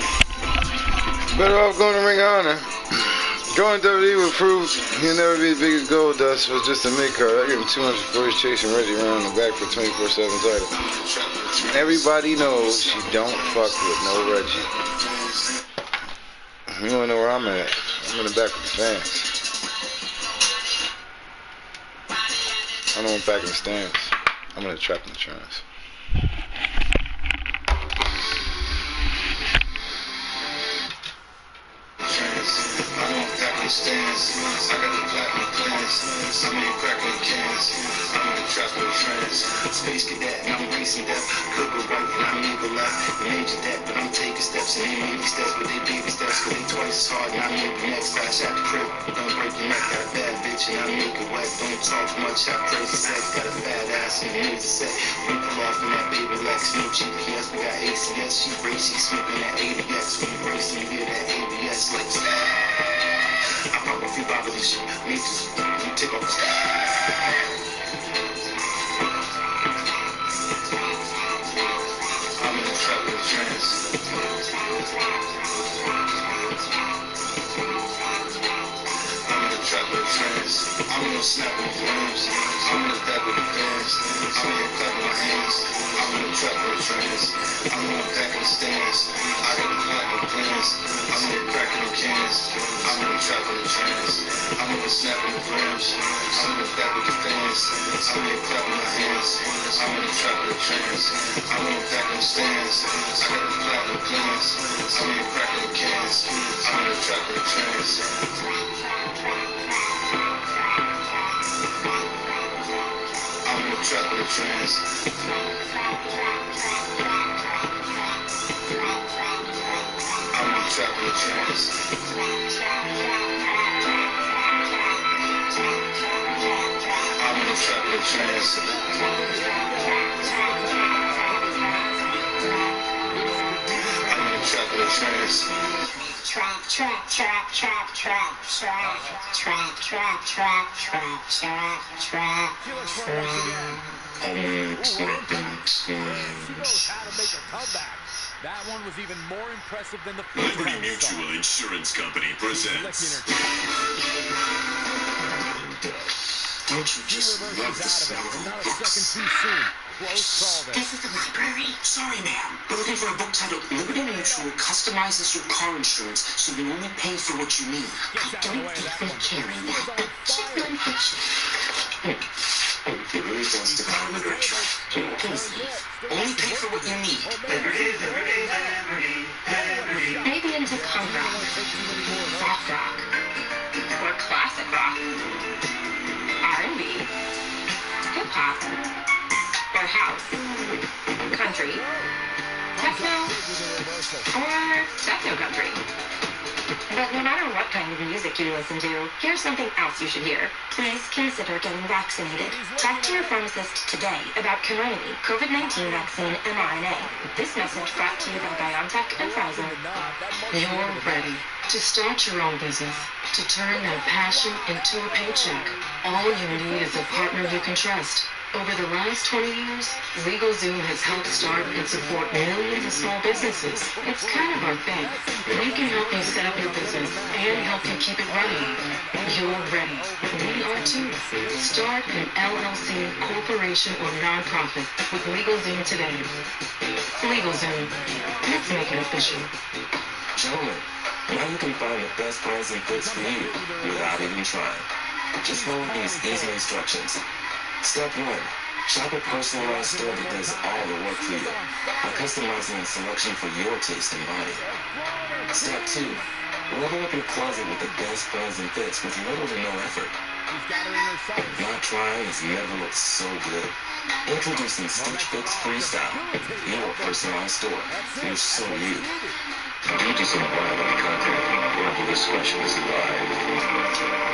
Better off going to Ring of Honor. Going to WWE would prove he'll never be the biggest gold dust was just a mid-card. I give him 200 for his chasing Reggie around the back for 24/7 title. And everybody knows you don't fuck with no Reggie. You wanna know where I'm at? I'm in the back with the fans. I don't want back in the stands. I'm in the trap in the trance.
Stands. I got the platinum plans. I'm in the crack in the cans. I'm in the trap with friends. Space cadet and I'm racing death. Could go right and I'm able left. Major that, but I'm taking steps. And they baby steps, but they baby steps. Cause they twice as hard and I make the next flash at the crib. Don't break your neck, got a bad bitch and I make it wet. Don't talk much, have crazy sex. Got a fat ass and a set. We pull off in that baby Lex. No GPS, we got ACS. She race, she smoking that ABS. When you race, you hear that ABS like I pop a few bottles of shit. Me just take off the I'm in the trap with the trance. I'm in the trap with the trance. I'm in the snap with the flames. I'm in the back with the fans. I'm in the clap with my hands. I'm in the trap with the trance. I'm in the back of the stands. I got the black with the plans. I'm in the crack in the cans. I'm in the trap with the trance. I'm in the snap with the flames. I'm in the back with the fans. I'm in the clap with my hands. I'm in the trap with the trance. I'm in the back of the stands. I got the black with the plans. I'm in the crack in the cans. I'm in the trap with the trance. I'm in the trap with the trance. I'm in the trap with the trance. I'm in the trap with the trance. I'm in the trap with the trance.
Trap, trap, trap, trap, trap, trap, trap, trap, trap, trap, trap, trap,
That one was even more impressive than the
Liberty Mutual Insurance Company presents.
Don't you just love the smell of books?
This is the library.
Sorry, ma'am. We're looking for a book titled Liberty Mutual customizes your car insurance so you only pay for what you need.
I don't think they carry that, but check non-fiction.
It really does define literature.
Please,
Only pay for what you need.
maybe into punk rock, soft rock, or classic rock, R&B, hip-hop, or house, country, techno, or techno-country. But no matter what kind of music you listen to, here's something else you should hear. Please consider getting vaccinated. Talk to your pharmacist today about Comirnaty, COVID-19 vaccine mRNA. This message brought to you by BioNTech and Pfizer.
You're ready to start your own business, to turn that passion into a paycheck. All you need is a partner you can trust. Over the last 20 years, LegalZoom has helped start and support millions of small businesses. It's kind of our thing. We can help you set up your business and help you keep it running. You're ready. We are too. Start an LLC, corporation, or nonprofit with LegalZoom today. LegalZoom. Let's make it official.
Gentlemen, now you can find the best brands and fits for you without even trying. Just follow these easy instructions. Step 1. Shop a personalized store that does all the work for you by customizing a selection for your taste and body. Step 2. Level up your closet with the best brands and fits with little to no effort. Not trying has never looked so good. Introducing Stitch Fix Freestyle, your personalized store. You're so you.
Due to some violent content, parental discretion is advised.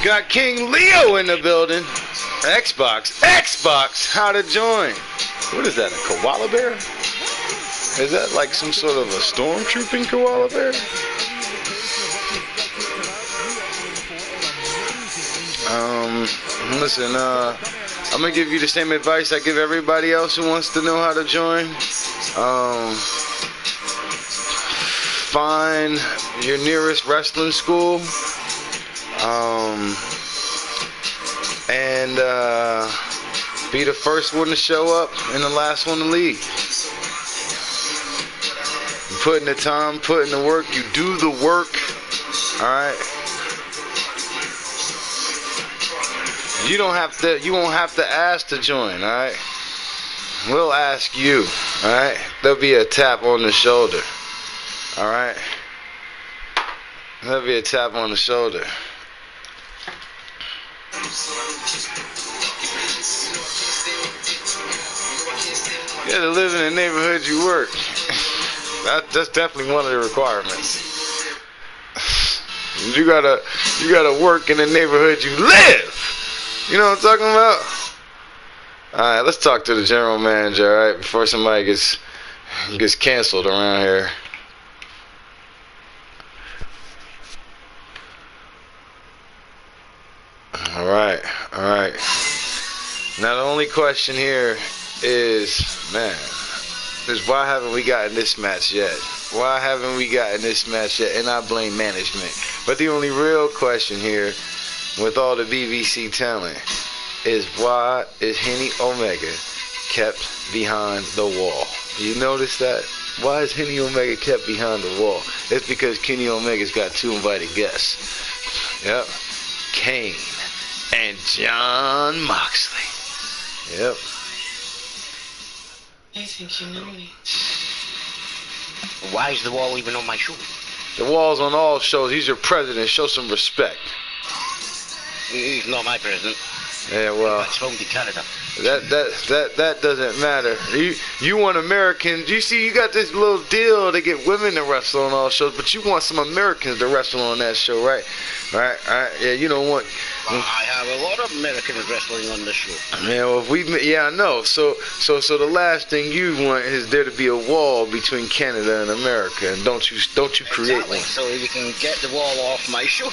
Got King Leo in the building. Xbox, how to join. What is that, a koala bear? Is that like some sort of a stormtrooping koala bear? Listen, I'm gonna give you the same advice I give everybody else who wants to know how to join. Find your nearest wrestling school. And be the first one to show up and the last one to leave. You put in the time, put in the work, you do the work. Alright? You won't have to ask to join, alright? We'll ask you, alright? There'll be a tap on the shoulder. Alright? There'll be a tap on the shoulder. You gotta live in the neighborhood you work. That's definitely one of the requirements. You gotta work in the neighborhood you live. You know what I'm talking about? Alright, let's talk to the general manager, alright, before somebody gets canceled around here. Alright. Now the only question here is why haven't we gotten this match yet? Why haven't we gotten this match yet? And I blame management. But the only real question here, with all the BBC talent, is why is Kenny Omega kept behind the wall? You notice that? Why is Kenny Omega kept behind the wall? It's because Kenny Omega's got 2 invited guests. Yep. Kane and John Moxley. Yep.
I think you know me.
Why is the wall even on my show?
The wall's on all shows. He's your president. Show some respect.
He's not my president.
Yeah, well.
That's home to Canada.
That doesn't matter. You want Americans. You see, you got this little deal to get women to wrestle on all shows, but you want some Americans to wrestle on that show, right? Right. Yeah, you don't want.
I have a lot of Americans wrestling on the show.
Man, well, I know. So the last thing you want is there to be a wall between Canada and America, and don't you create
exactly.
one.
So you can get the wall off my show.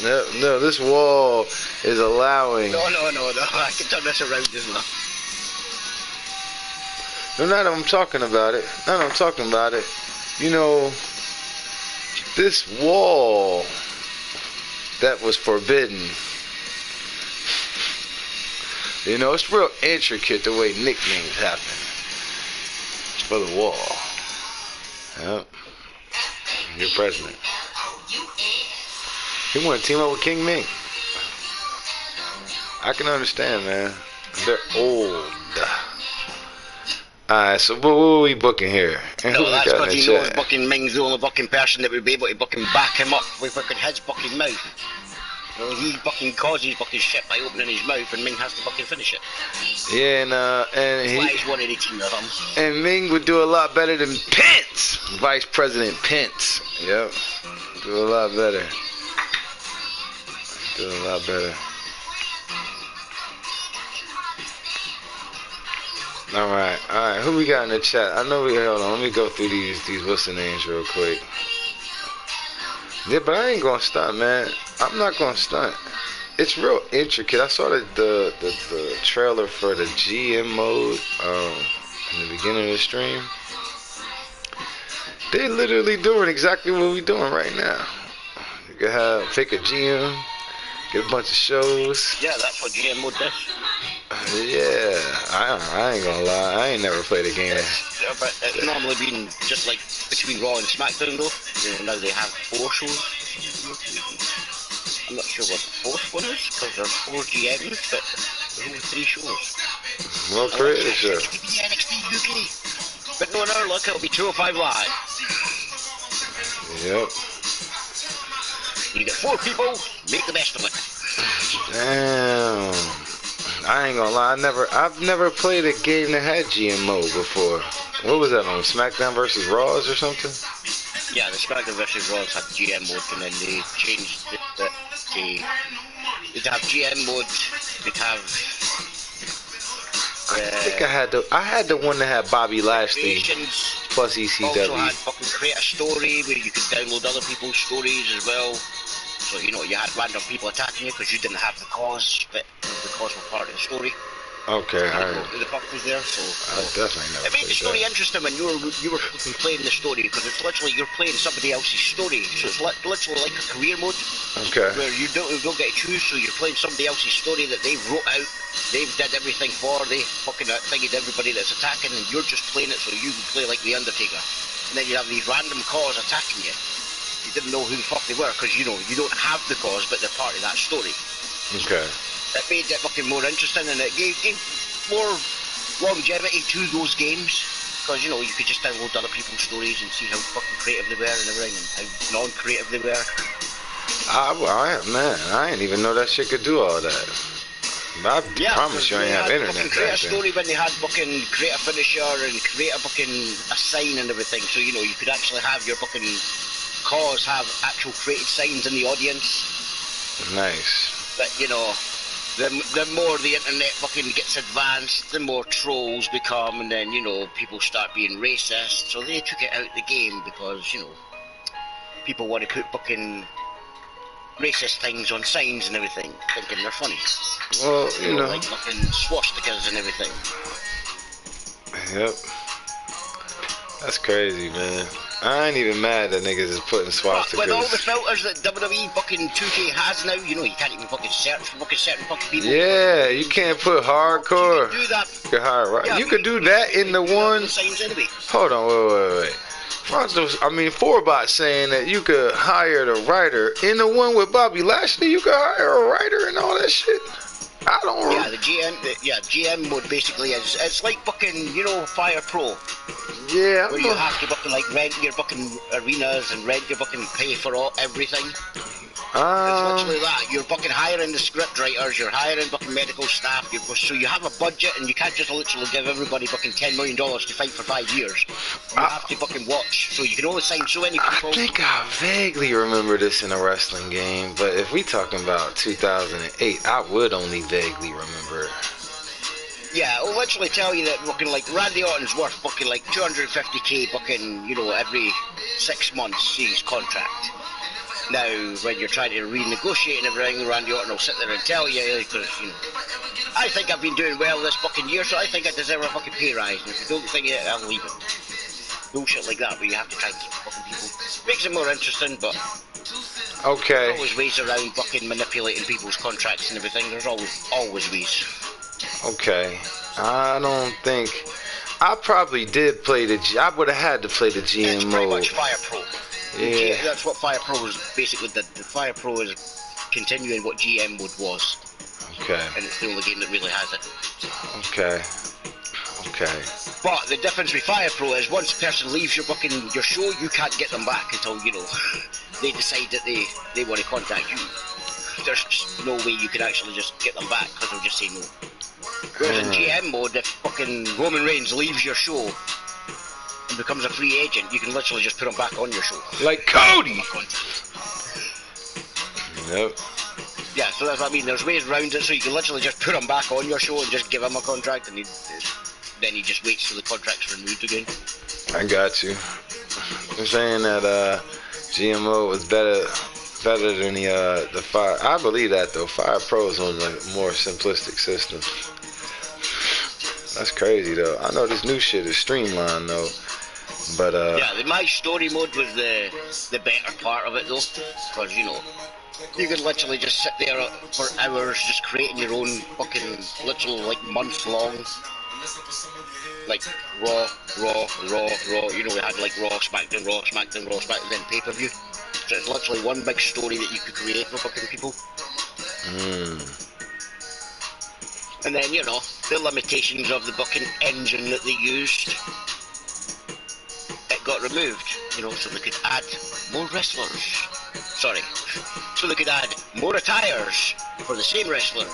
No, this wall is allowing.
No. I can turn this around as well.
No, now that I'm talking about it. You know, this wall that was forbidden. You know, it's real intricate the way nicknames happen. It's for the wall. Yep. You're president. He want to team up with King Ming. I can understand, man. They're old. Alright, so what are we booking here? And
no, that's because he knows fucking Ming's the only fucking person that would be able to fucking back him up with fucking his fucking mouth. Well, he fucking causes fucking shit by opening his mouth, and Ming has to fucking finish it.
Yeah, and
he's one of the team of them.
And Ming would do a lot better than Pence, Vice President Pence. Yep, do a lot better. All right. Who we got in the chat? I know hold on. Let me go through these what's the names real quick. Yeah, but I ain't gonna stunt, man. I'm not gonna stunt. It's real intricate. I saw the trailer for the GM mode in the beginning of the stream. They literally doing exactly what we doing right now. You can pick a GM, get a bunch of shows.
Yeah, that's what GM mode does.
Yeah, I ain't gonna lie. I ain't never played a game.
Yeah, but it's normally been just like between Raw and SmackDown though. You know, now they have 4 shows. I'm not sure what the 4th one is because there's 4 GMs, but there's only 3 shows.
Well, creative show.
But no, look, it'll be 205 Live.
Yep.
You get 4 people, make the best of it.
Damn. I ain't gonna lie, I've never played a game that had GM mode before. What was that on? SmackDown vs. Raws or something?
Yeah, the SmackDown vs. Raws had GM mode, and then they changed it. They'd have GM mode. They'd have.
I think I had the one that had Bobby Lashley plus ECW.
Also had fucking create a story where you could download other people's stories as well. So, you know, you had random people attacking you because you didn't have the cause, but the cause was part of the story.
Okay, alright.
The fuck was there, so
I definitely never.
It made the story interesting when you were fucking playing the story because it's literally you're playing somebody else's story, so it's literally like a career mode.
Okay.
Where you don't get to choose, so you're playing somebody else's story that they've wrote out, they've did everything for, they fucking thingied everybody that's attacking, and you're just playing it so you can play like the Undertaker. And then you have these random cause attacking you. You didn't know who the fuck they were because you know you don't have the cause, but they're part of that story.
Okay.
It made it fucking more interesting, and it gave more longevity to those games because you know you could just download other people's stories and see how fucking creative they were and everything, and how non-creative they were.
Man, I didn't even know that shit could do all that. But I promise you, I ain't have internet.
Create a story when they had fucking create a finisher and create a fucking a sign and everything, so you know you could actually have your fucking cause have actual created signs in the audience.
Nice.
But you know, the more the internet fucking gets advanced, the more trolls become, and then you know people start being racist. So they took it out of the game because you know people want to put fucking racist things on signs and everything, thinking they're funny.
Well, you know,
like fucking swastikas and everything.
Yep. That's crazy, man. I ain't even mad that niggas is putting swastikas.
With all the filters that WWE fucking 2K has now, you know, you can't even fucking search for fucking certain fucking people.
Yeah, you can't put hardcore.
You can do that.
You could do that in the one.
Anyway.
Hold on, wait. Forbot saying that you could hire the writer in the one with Bobby Lashley. You could hire a writer and all that shit. I don't.
Yeah, the GM mode basically is it's like fucking Fire Pro.
Yeah.
Where you have to fucking like rent your fucking arenas and rent your fucking pay for everything. It's literally that. You're fucking hiring the script writers, you're hiring fucking medical staff, so you have a budget and you can't just literally give everybody fucking $10 million to fight for 5 years. You have to fucking watch, so you can only sign so many people.
I think I vaguely remember this in a wrestling game, but if we talking about 2008, I would only vaguely remember it.
Yeah, it'll literally tell you that fucking like Randy Orton's worth fucking like 250k fucking, you know, every 6 months his contract. Now, when you're trying to renegotiate and everything, Randy Orton will sit there and tell you, because, you know, I think I've been doing well this fucking year, so I think I deserve a fucking pay rise, and if you don't think it, I'll leave it. Bullshit like that, but you have to try and keep fucking people. Makes it more interesting, but
okay.
There's always ways around fucking manipulating people's contracts and everything. There's always ways.
Okay. I don't think... I probably did play the... I would have had to play the GM
it's
mode.
Pretty much Fire Pro.
Yeah.
That's what Fire Pro is basically. The Fire Pro is continuing what GM mode was.
Okay.
And it's the only game that really has it.
Okay. Okay.
But the difference with Fire Pro is once a person leaves your show, you can't get them back until, you know, they decide that they want to contact you. There's just no way you can actually just get them back because they'll just say no. Whereas in GM mode, if fucking Roman Reigns leaves your show and becomes a free agent, you can literally just put him back on your show.
Like Cody! Yep.
Yeah, so that's what I mean. There's ways around it, so you can literally just put him back on your show and just give him a contract, and then he just waits till the contract's renewed again.
I got you. You're saying that GMO was better than the Fire. I believe that though. Fire Pro is one of the more simplistic systems. That's crazy though. I know this new shit is streamlined though. But
yeah, my story mode was the better part of it though, because you know you could literally just sit there for hours just creating your own fucking literal like months long, like Raw. You know, we had like Raw, SmackDown, then pay-per-view. So it's literally one big story that you could create for fucking people. And then, you know, the limitations of the fucking engine that they used, it got removed, you know, so they could add more wrestlers. Sorry. So they could add more attires for the same wrestlers.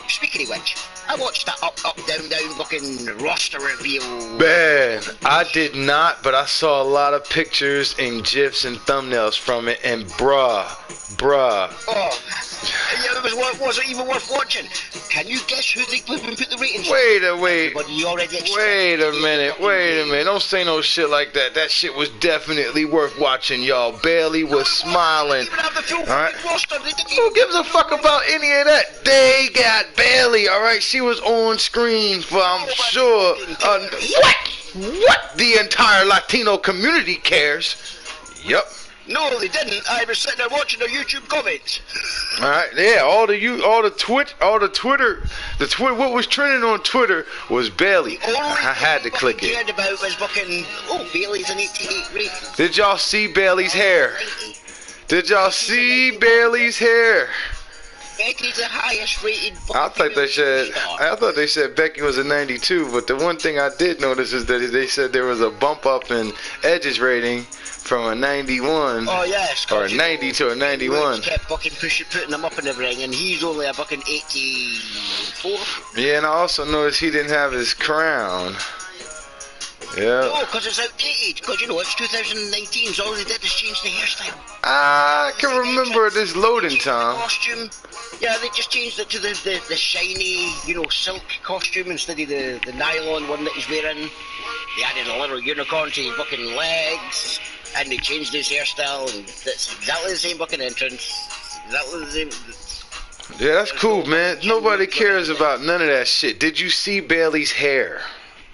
Speaking of which, I watched that up, down fucking roster reveal.
Man, I did not, but I saw a lot of pictures and GIFs and thumbnails from it, and bruh.
Oh, yeah, was it even worth watching? Can you guess who they put the ratings?
Wait a minute. Don't say no shit like that. That shit was definitely worth watching, y'all. Bailey was smiling. Alright? Who gives a fuck about any of that? They got Bailey, alright? She was on screen for, I'm sure, what? The entire Latino community cares. Yep.
No, they didn't. I was sitting there watching their YouTube comments.
All right, yeah, what was trending on Twitter was Bailey. I had to click it.
Cared about was fucking, Bailey's an 88 rate.
Did y'all see Bailey's hair?
Becky's the highest rated.
I thought they said Becky was a 92, but the one thing I did notice is that they said there was a bump up in Edge's rating from a 91 or a 90 to a 91.
Kept fucking putting him up and everything, and he's only a fucking 84.
Yeah, and I also noticed he didn't have his crown. Yeah.
No, because it's outdated. Because, you know, it's 2019, so all they did is change the hairstyle.
I can remember this loading time.
Costume. Yeah, they just changed it to the shiny, you know, silk costume instead of the nylon one that he's wearing. They added a little unicorn to his fucking legs, and they changed his hairstyle, and that's exactly the same fucking entrance. Exactly the same.
Yeah, that's cool, man. Nobody cares about none of that shit. Did you see Bailey's hair?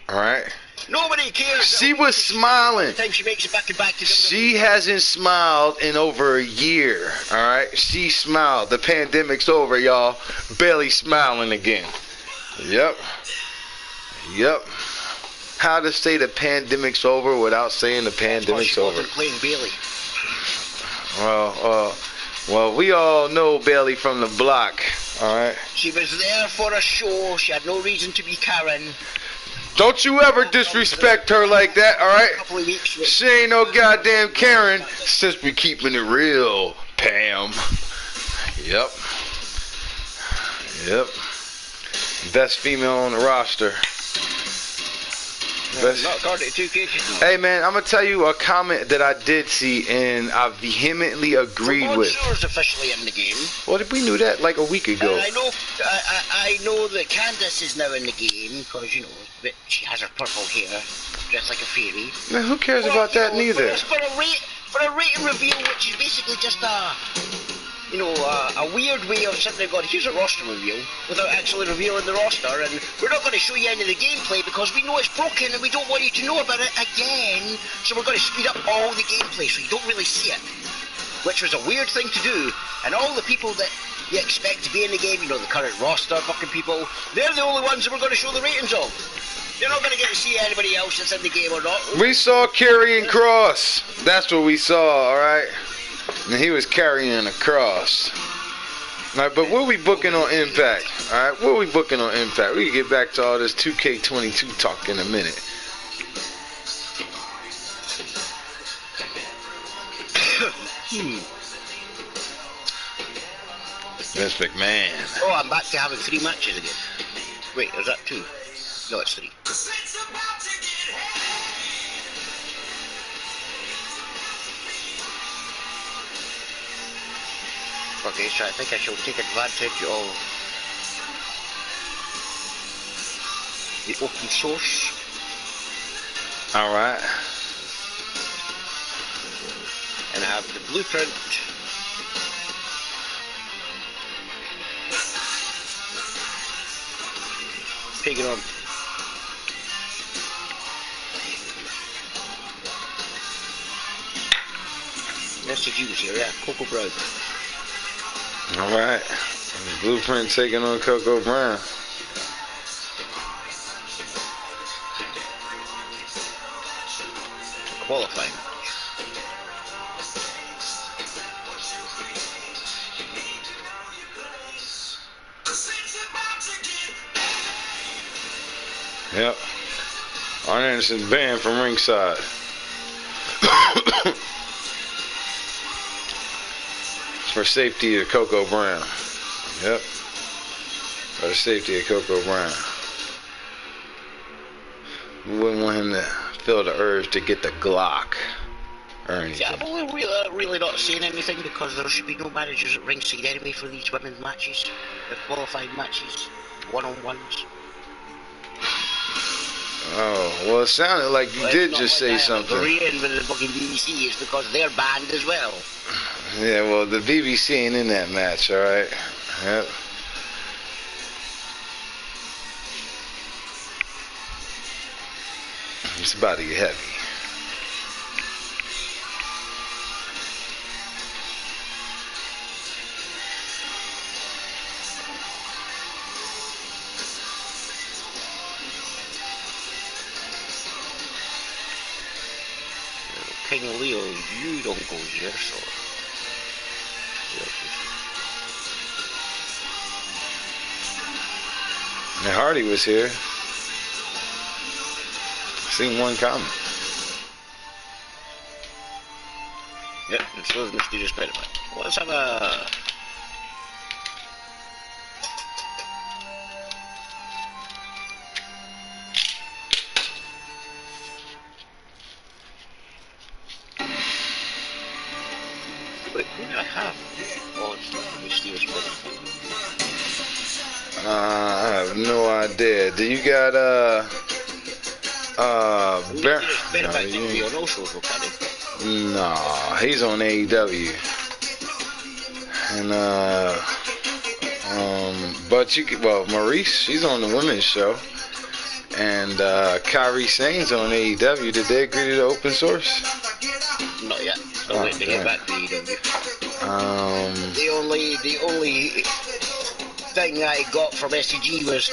Alright?
Nobody cares.
She was smiling.
Time she makes it back to WWE.
She hasn't smiled in over a year. All right, she smiled. The pandemic's over, y'all. Bailey smiling again. Yep. How to say the pandemic's over without saying the pandemic's over?
She wasn't playing Bailey.
Well, we all know Bailey from the block. All right.
She was there for a show. She had no reason to be Karen.
Don't you ever disrespect her like that, alright? She ain't no goddamn Karen, since we keeping it real. Pam. Yep. Best female on the roster.
Not according to 2K.
Hey man, I'm gonna tell you a comment that I did see and I vehemently agreed with.
Monster's officially in the game.
What if we knew that like a week ago?
I know that Candace is now in the game because she has her purple hair, dressed like a fairy.
Man, who cares about that neither?
For a rating reveal, which is basically just a weird way of sitting there going, here's a roster reveal, without actually revealing the roster, and we're not going to show you any of the gameplay because we know it's broken and we don't want you to know about it again, so we're going to speed up all the gameplay so you don't really see it. Which was a weird thing to do, and all the people that you expect to be in the game, the current roster fucking people, they're the only ones that we're going to show the ratings of. You're not going to get to see anybody else that's in the game or not.
We saw Karrion Kross. That's what we saw, alright? And he was carrying a cross. Alright, but what we booking on Impact? Alright, what we booking on Impact? We can get back to all this 2K22 talk in a minute. Vince McMahon.
Oh, I'm back to having 3 matches again. Wait, is that 2? No, it's 3. Okay, so I think I shall take advantage of the open source.
Alright.
And I have the blueprint. Take it on. Message you here, yeah, Coco Brown.
Alright. Blueprint taking on Coco Brown.
Qualifying.
Yep. Arn Anderson banned from ringside. For safety of Coco Brown. Yep. For the safety of Coco Brown. We wouldn't want him to feel the urge to get the Glock or anything.
Yeah, but we're really not saying anything because there should be no managers at ringside anyway for these women's matches. The qualified matches. One-on-ones.
Oh, well, it sounded like you did just say something.
Agreeing with the fucking BBC is because they're banned as well.
Yeah, well, the BBC ain't in that match, alright? Yep. It's about to get heavy.
King Leo, you don't go here, so...
And Hardy was here. Seen one comment.
Yep, and so is Mysterious Spider-Man. Let's have a... Wait, who do I have? Oh, it's Mysterious Spider-Man.
I have no idea. Do you got, Nah, he's on AEW. And, but Maurice, she's on the women's show. And, Kairi Sane's on AEW. Did they agree to the open source?
Not yet. I'll wait to get back to AEW. The only thing I got from SCG was,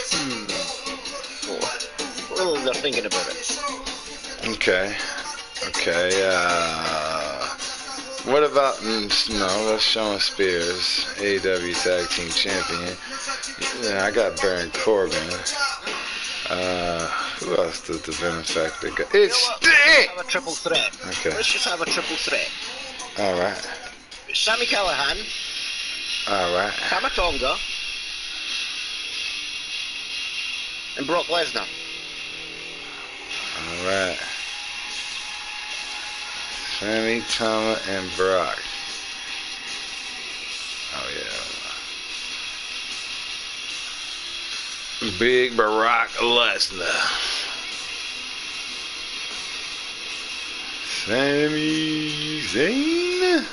well, they're thinking about it.
Okay. What about, that's Sean Spears, AEW Tag Team Champion. Yeah, I got Baron Corbin. Who else did the Benefactor got? It's Sting!
Have a triple threat.
Okay.
Let's just have a triple threat.
Alright.
Sami Callihan,
Alright.
Kamatonga, and Brock Lesnar.
Alright. Sammy, Tama, and Brock. Oh, yeah. Big Brock Lesnar. Sami Zayn.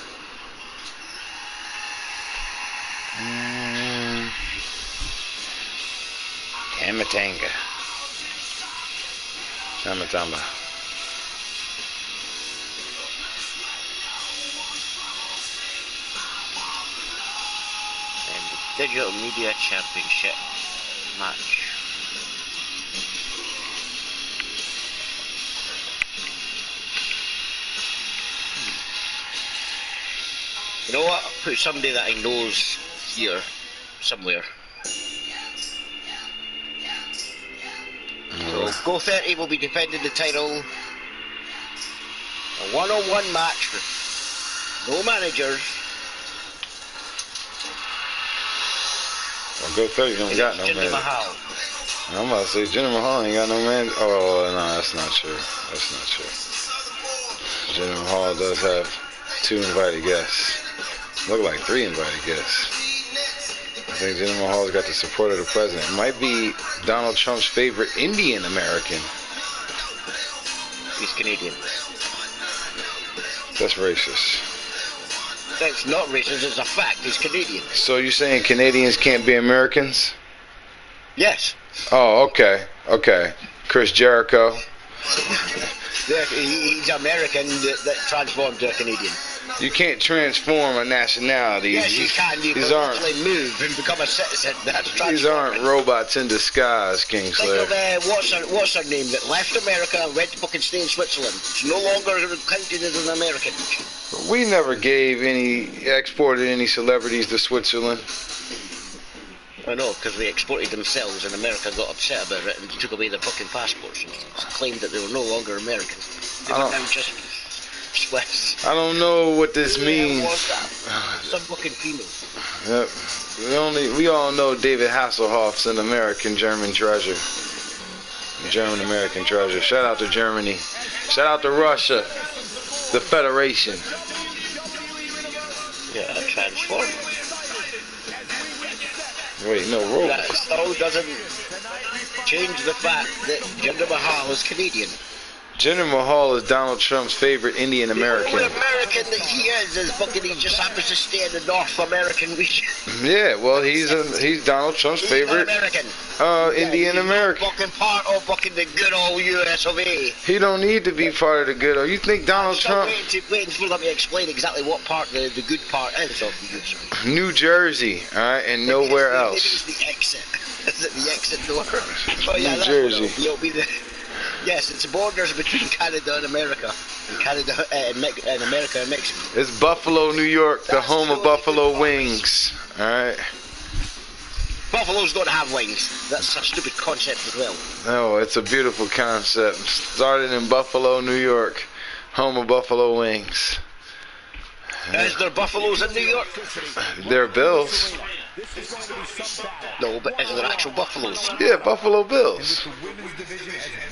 And Tamatanga. Tamatamba.
And the Digital Media Championship match. You know what? I'll put somebody that I know's here somewhere. So Go 30 will be defending the title. A one-on-one match with no managers.
Well, Go 30 don't got no man.
Mahal.
I'm about to say Jinder Mahal ain't got no man. Oh, no, that's not true. That's not true. Jinder Mahal does have 2 invited guests. Look like 3 invited guests. I think Jinder Mahal's got the support of the president. It might be Donald Trump's favorite Indian American.
He's Canadian.
That's racist.
That's not racist, it's a fact. He's Canadian.
So you're saying Canadians can't be Americans?
Yes.
Oh, okay. Okay. Chris Jericho.
He's American that transformed to a Canadian.
You can't transform a nationality.
Yes, you can. You can actually move and become a citizen.
These aren't robots in disguise, Kingslayer.
Think of what's her name that left America and went to fucking stay in Switzerland. She's no longer counted as an American.
We never exported any celebrities to Switzerland.
I know, because they exported themselves and America got upset about it and took away their fucking passports and claimed that they were no longer Americans. They were now just Swiss.
I don't know what this means.
Some fucking female.
Yep. We all know David Hasselhoff's an American-German treasure. German-American treasure. Shout out to Germany. Shout out to Russia. The Federation.
Yeah, transform.
Wait, no, robot.
That still doesn't change the fact that Jinder Mahal is Canadian.
Jinder Mahal is Donald Trump's favorite Indian American.
The only American that he is fucking, he just happens to stay in the North American region.
Yeah, well, he's Donald Trump's favorite
American.
Indian American.
He's fucking part of fucking the good old US of A.
He don't need to be part of the good old. You think Donald Trump?
Waiting for let me explain exactly what part the good part is of the US of A.
New Jersey, all right, and nowhere else.
It's the exit. Is it the exit door? Oh yeah,
New Jersey.
It'll be the. Yes, it's the borders between Canada and America. Canada and America and Mexico.
It's Buffalo, New York, the home of Buffalo Wings. Alright.
Buffaloes don't have wings. That's a stupid concept as well.
No, it's a beautiful concept. Started in Buffalo, New York, home of Buffalo Wings.
Is there buffaloes in New York?
They're Bills.
No, but is there actual buffaloes?
Yeah, Buffalo Bills.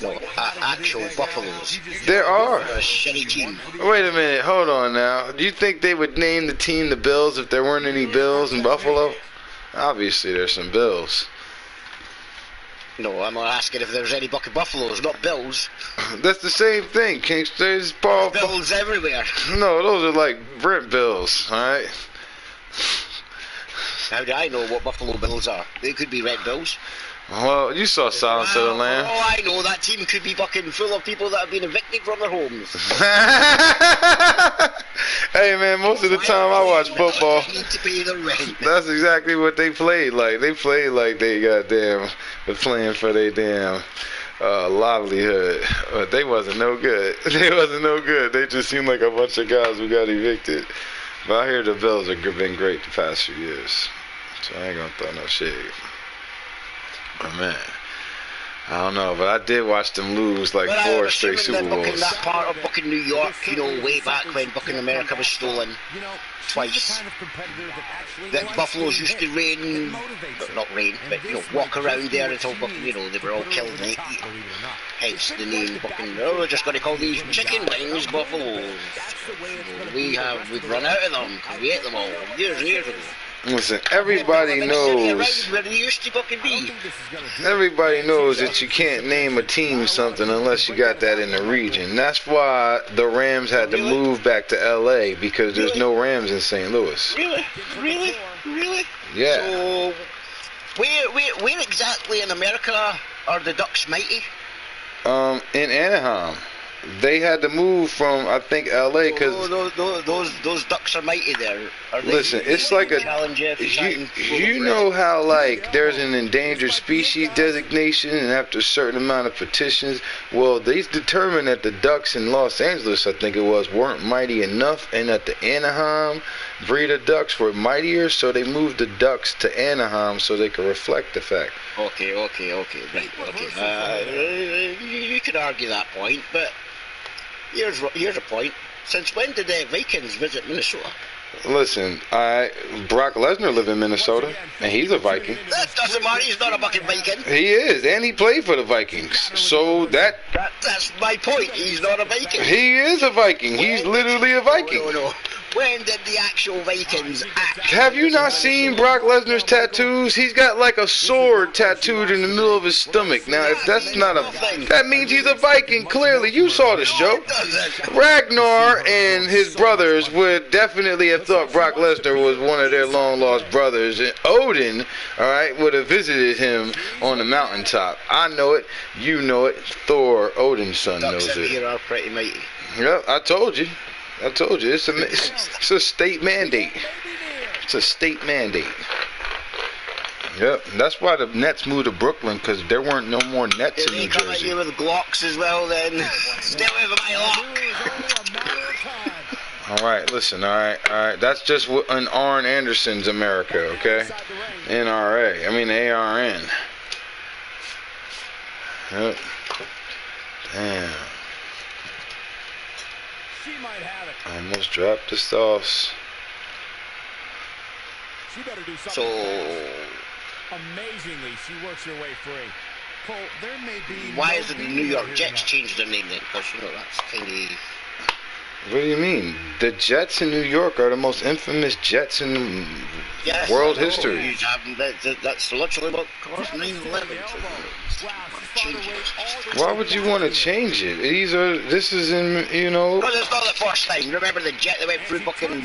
No, actual buffaloes.
There are.
They're a shitty team.
Wait a minute, hold on now. Do you think they would name the team the Bills if there weren't any Bills in Buffalo? Obviously, there's some Bills.
No, I'm asking if there's any bucket buffaloes, not Bills.
That's the same thing, King. There's Paul.
Bills everywhere.
No, those are like Brent Bills, alright?
How do I know what Buffalo Bills are? They could be Red Bills.
Well, you saw Silence of the Lambs.
Oh, I know. That team could be fucking full of people that have been evicted from their homes.
Hey, man, most of the time I watch football.
Need to pay the rent.
That's exactly what they played like. They played like they goddamn were playing for their damn livelihood. But they wasn't no good. They wasn't no good. They just seemed like a bunch of guys who got evicted. But I hear the Bills have been great the past few years. So I ain't gonna throw no shade. Oh, man. I don't know, but I did watch them lose like
But
4
I'm
straight
assuming
Super
that booking
Bowls.
that part of booking New York, you know, way back when booking America was stolen twice. That Buffaloes used to rain, not rain, but you know, walk around there until booking, you know, they were all killed and eaten. Hence the name booking. Oh, we're just going to call these chicken wings Buffaloes. We've run out of them because we ate them all years and years ago.
Listen, everybody knows.
Where they used to fucking be.
Everybody knows that you can't name a team something unless you got that in the region. That's why the Rams had to move back to L.A. because there's no Rams in St. Louis.
Really?
Yeah.
So, where exactly in America are the Ducks mighty?
In Anaheim. They had to move from, I think, L.A. because
those Ducks are mighty there.
Listen, it's like a you know how like there's an endangered species designation, and after a certain amount of petitions, well, they determined that the ducks in Los Angeles, I think it was, weren't mighty enough, and that the Anaheim breed of ducks were mightier, so they moved the ducks to Anaheim so they could reflect the fact.
Okay, right, okay. You could argue that point, but here's a point. Since when did the Vikings visit Minnesota?
Listen, Brock Lesnar lives in Minnesota, and he's a Viking.
That doesn't matter. He's not a fucking Viking.
He is, and he played for the Vikings. So
that's my point. He's not a Viking.
He is a Viking. He's literally a Viking.
No. When did the actual Vikings act?
Have you not seen Brock Lesnar's tattoos? He's got like a sword tattooed in the middle of his stomach. Now, if that's not that means he's a Viking. Clearly, you saw the show. Ragnar and his brothers would definitely have thought Brock Lesnar was one of their long-lost brothers. And Odin, all right, would have visited him on the mountaintop. I know it. You know it. Thor, Odin's son, knows it.
Here are pretty mighty.
Yep, I told you. It's a state mandate. It's a state mandate. Yep, that's why the Nets moved to Brooklyn, because there weren't no more Nets in New Jersey. They come at you
with Glocks as well, then. Stay away from my lock.
All right, listen, all right. That's just in Arn Anderson's America, okay? NRA. I mean ARN. Yep. Damn. Almost dropped the sauce.
So,
amazingly, she works her way free. Cole, there may be
why isn't the New York Jets changed their name then? Because you know that's kind of.
What do you mean? The Jets in New York are the most infamous Jets in world history.
That's literally what caused 9/11.
Why would you want to change it? This is in, you know.
Because it's not the first time. Remember the jet that went through fucking.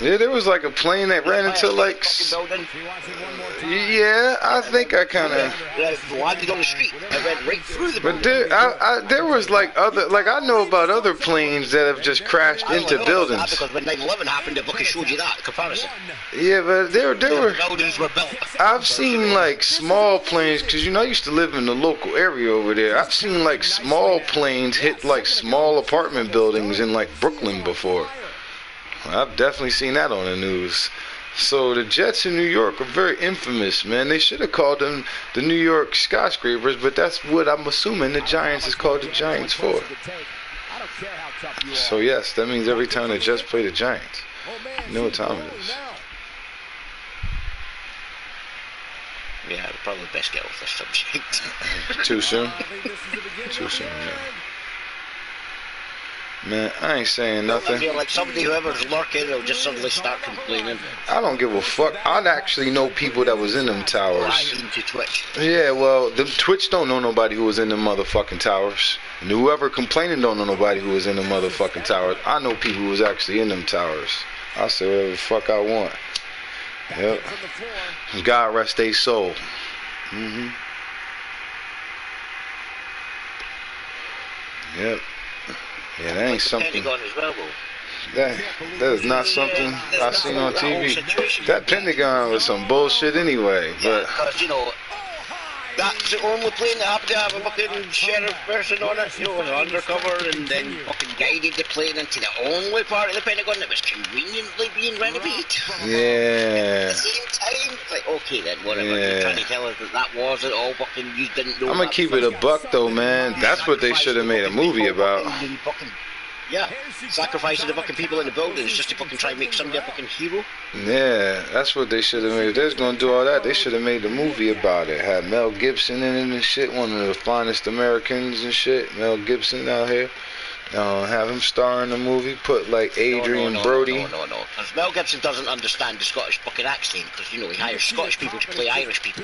Yeah, there was like a plane that ran into like. Yeah, I think I kind of.
Landed on the street. I went right through the.
But there was like I know about other planes that have just crashed into buildings.
Because when 9/11 happened, it fucking showed you that comparison.
Yeah, but there were.
Buildings were built.
I've seen like small planes, because you know I used to live in the local area over there. I've seen like small planes hit like small apartment buildings in like Brooklyn before. I've definitely seen that on the news. So the Jets in New York are very infamous, man. They should have called them the New York Skyscrapers, but that's what I'm assuming the Giants is called the Giants for. So yes, that means every time the Jets play the Giants, you know what time it is.
Yeah, probably best get off this subject.
Too soon? Too soon, yeah. Man, I ain't saying nothing.
I feel like somebody, whoever's lurking, will just suddenly start complaining.
I don't give a fuck. I'd actually know people that was in them towers.
Into Twitch.
Yeah, well, them Twitch don't know nobody who was in them motherfucking towers. And whoever complaining don't know nobody who was in them motherfucking towers. I know people who was actually in them towers. I say whatever the fuck I want. Yep. God rest their soul. Yep. Yeah, that ain't something. That is not something I seen on TV. That Pentagon was some bullshit anyway.
But because you know, That's the only plane that happened to have a fucking sheriff person on it, you know, was undercover and then fucking guided the plane into the only part of the Pentagon that was conveniently being renovated.
Yeah.
At the same time, it's like, okay then, whatever. You're trying to tell us that that wasn't all fucking, you didn't know.
I'm gonna keep it a buck though, man. That's what they should have made a movie about.
Yeah, sacrificing the fucking people in the buildings just to fucking try and make somebody a fucking hero.
Yeah, that's what they should have made. If they was gonna do all that, they should have made a movie about it. Had Mel Gibson in it and shit, one of the finest Americans and shit. Mel Gibson out here. Have him star in the movie. Put like Adrian Brody.
No. Because Mel Gibson doesn't understand the Scottish fucking accent. Because you know he hires Scottish people to play Irish people.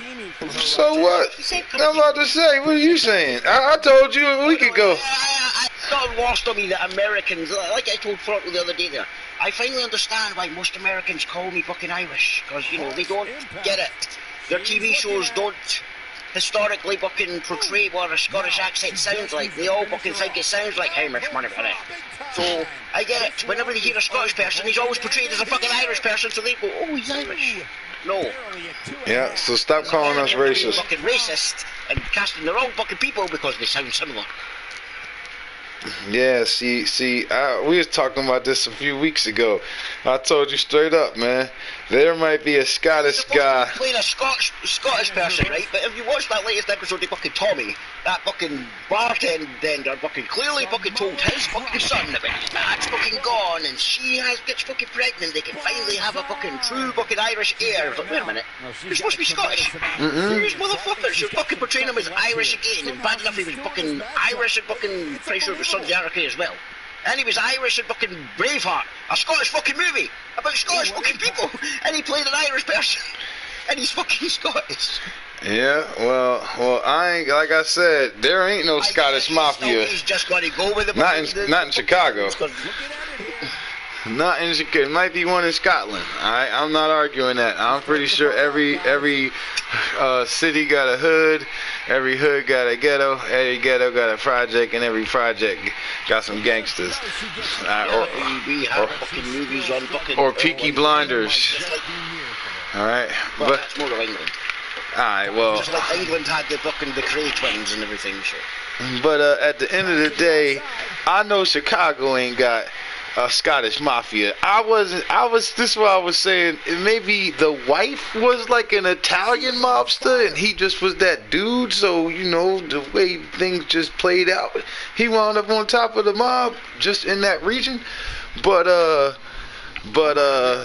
So what? I'm about to say. What are you saying? I told you a week ago.
It's not lost on me that Americans, like I told Fronto the other day there, I finally understand why most Americans call me fucking Irish. Because, you know, they don't get it. Their TV shows don't historically fucking portray what a Scottish accent sounds like. They all fucking think it sounds like Hamish Moneypenny. So, I get it. Whenever they hear a Scottish person, he's always portrayed as a fucking Irish person, so they go, oh, he's Irish. No.
Yeah, so stop calling us racist.
Fucking racist and casting the wrong fucking people because they sound similar.
Yeah, see, we was talking about this a few weeks ago. I told you straight up, man. There might be a Scottish guy
playing a Scottish person, right? But if you watch that latest episode of fucking Tommy, that fucking bartender fucking clearly fucking told his fucking son that when his dad's fucking gone and she gets fucking pregnant, they can finally have a fucking true fucking Irish heir. I was like, wait a minute, you're supposed to be Scottish. These motherfuckers, you're fucking portraying him as Irish again. And bad enough he was fucking Irish and fucking pretty sure it was Sons of Anarchy as well. And he was Irish in fucking Braveheart, a Scottish fucking movie about Scottish fucking people, and he played an Irish person, and he's fucking Scottish.
Yeah, well, I ain't, like I said, there ain't no Scottish mafia.
He's just going to go with it.
Not in Chicago. Not in Chicago. It might be one in Scotland. I'm not arguing that. I'm pretty sure every city got a hood, every hood got a ghetto, every ghetto got a project, and every project got some gangsters. Or Peaky Blinders. All right, but
that's more of England.
All right, well.
Just like England had the fucking the Cray twins and everything. So.
But at the end of the day, I know Chicago ain't got a Scottish mafia. This is what I was saying. Maybe the wife was like an Italian mobster and he just was that dude. So, you know, the way things just played out, he wound up on top of the mob just in that region. But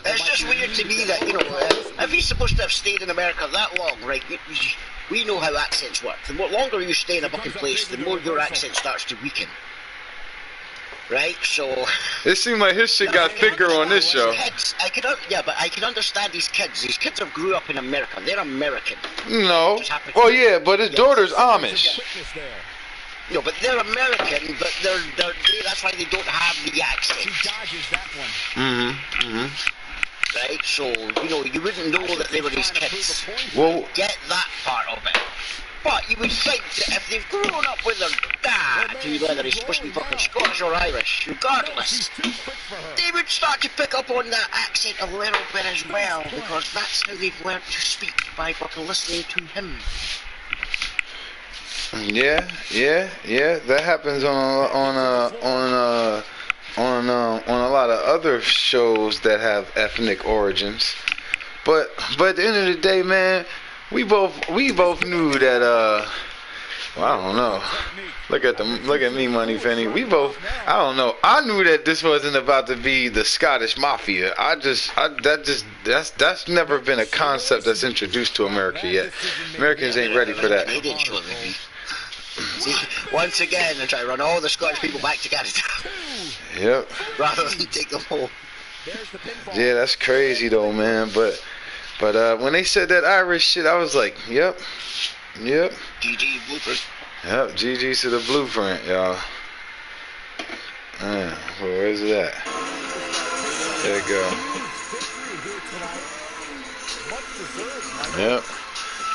it's just weird to me that, you know, if he's supposed to have stayed in America that long, right, we know how accents work. The longer you stay in a fucking place, the more your accent starts to weaken. Right, so
it seemed like his shit got thicker on this show.
I can understand these kids. These kids have grew up in America. They're American.
No. Oh yeah, but his daughter's Amish.
No, but they're American. But that's why they don't have the accent. Right, so you know you wouldn't know that they were these kids.
Well,
get that part of it. But you would think that if they've grown up with their dad, whether he's supposed to be fucking Scottish or Irish, regardless, they would start to pick up on that accent a little bit as well, because that's how they've learned to speak, by fucking listening to him.
Yeah. That happens on a lot of other shows that have ethnic origins. But at the end of the day, man. We both knew that I don't know. Look at me, Money Penny. I don't know. I knew that this wasn't about to be the Scottish mafia. That's never been a concept that's introduced to America yet. Americans ain't ready for that.
See, once again, they try to run all the Scottish people back to Canada.
Yep.
Rather than take them home.
Yeah, that's crazy though, man. But when they said that Irish shit, I was like, yep.
GG blueprint.
Yep, GG to the blueprint, y'all. Where's it at? There it go. Yep.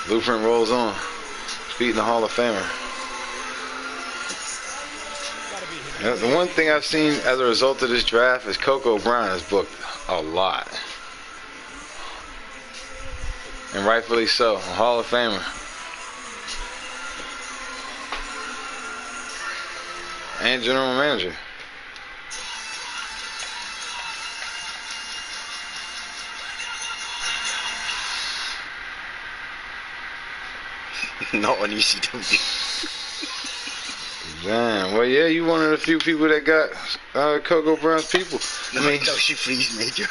Blueprint rolls on. Beating the Hall of Famer. Yep, the one thing I've seen as a result of this draft is Coco Brown has booked a lot. And rightfully so. A Hall of Famer. And general manager.
Not on ECW.
Damn. Well, yeah, you one of the few people that got Coco Brown's people. I mean,
no, she frees Major.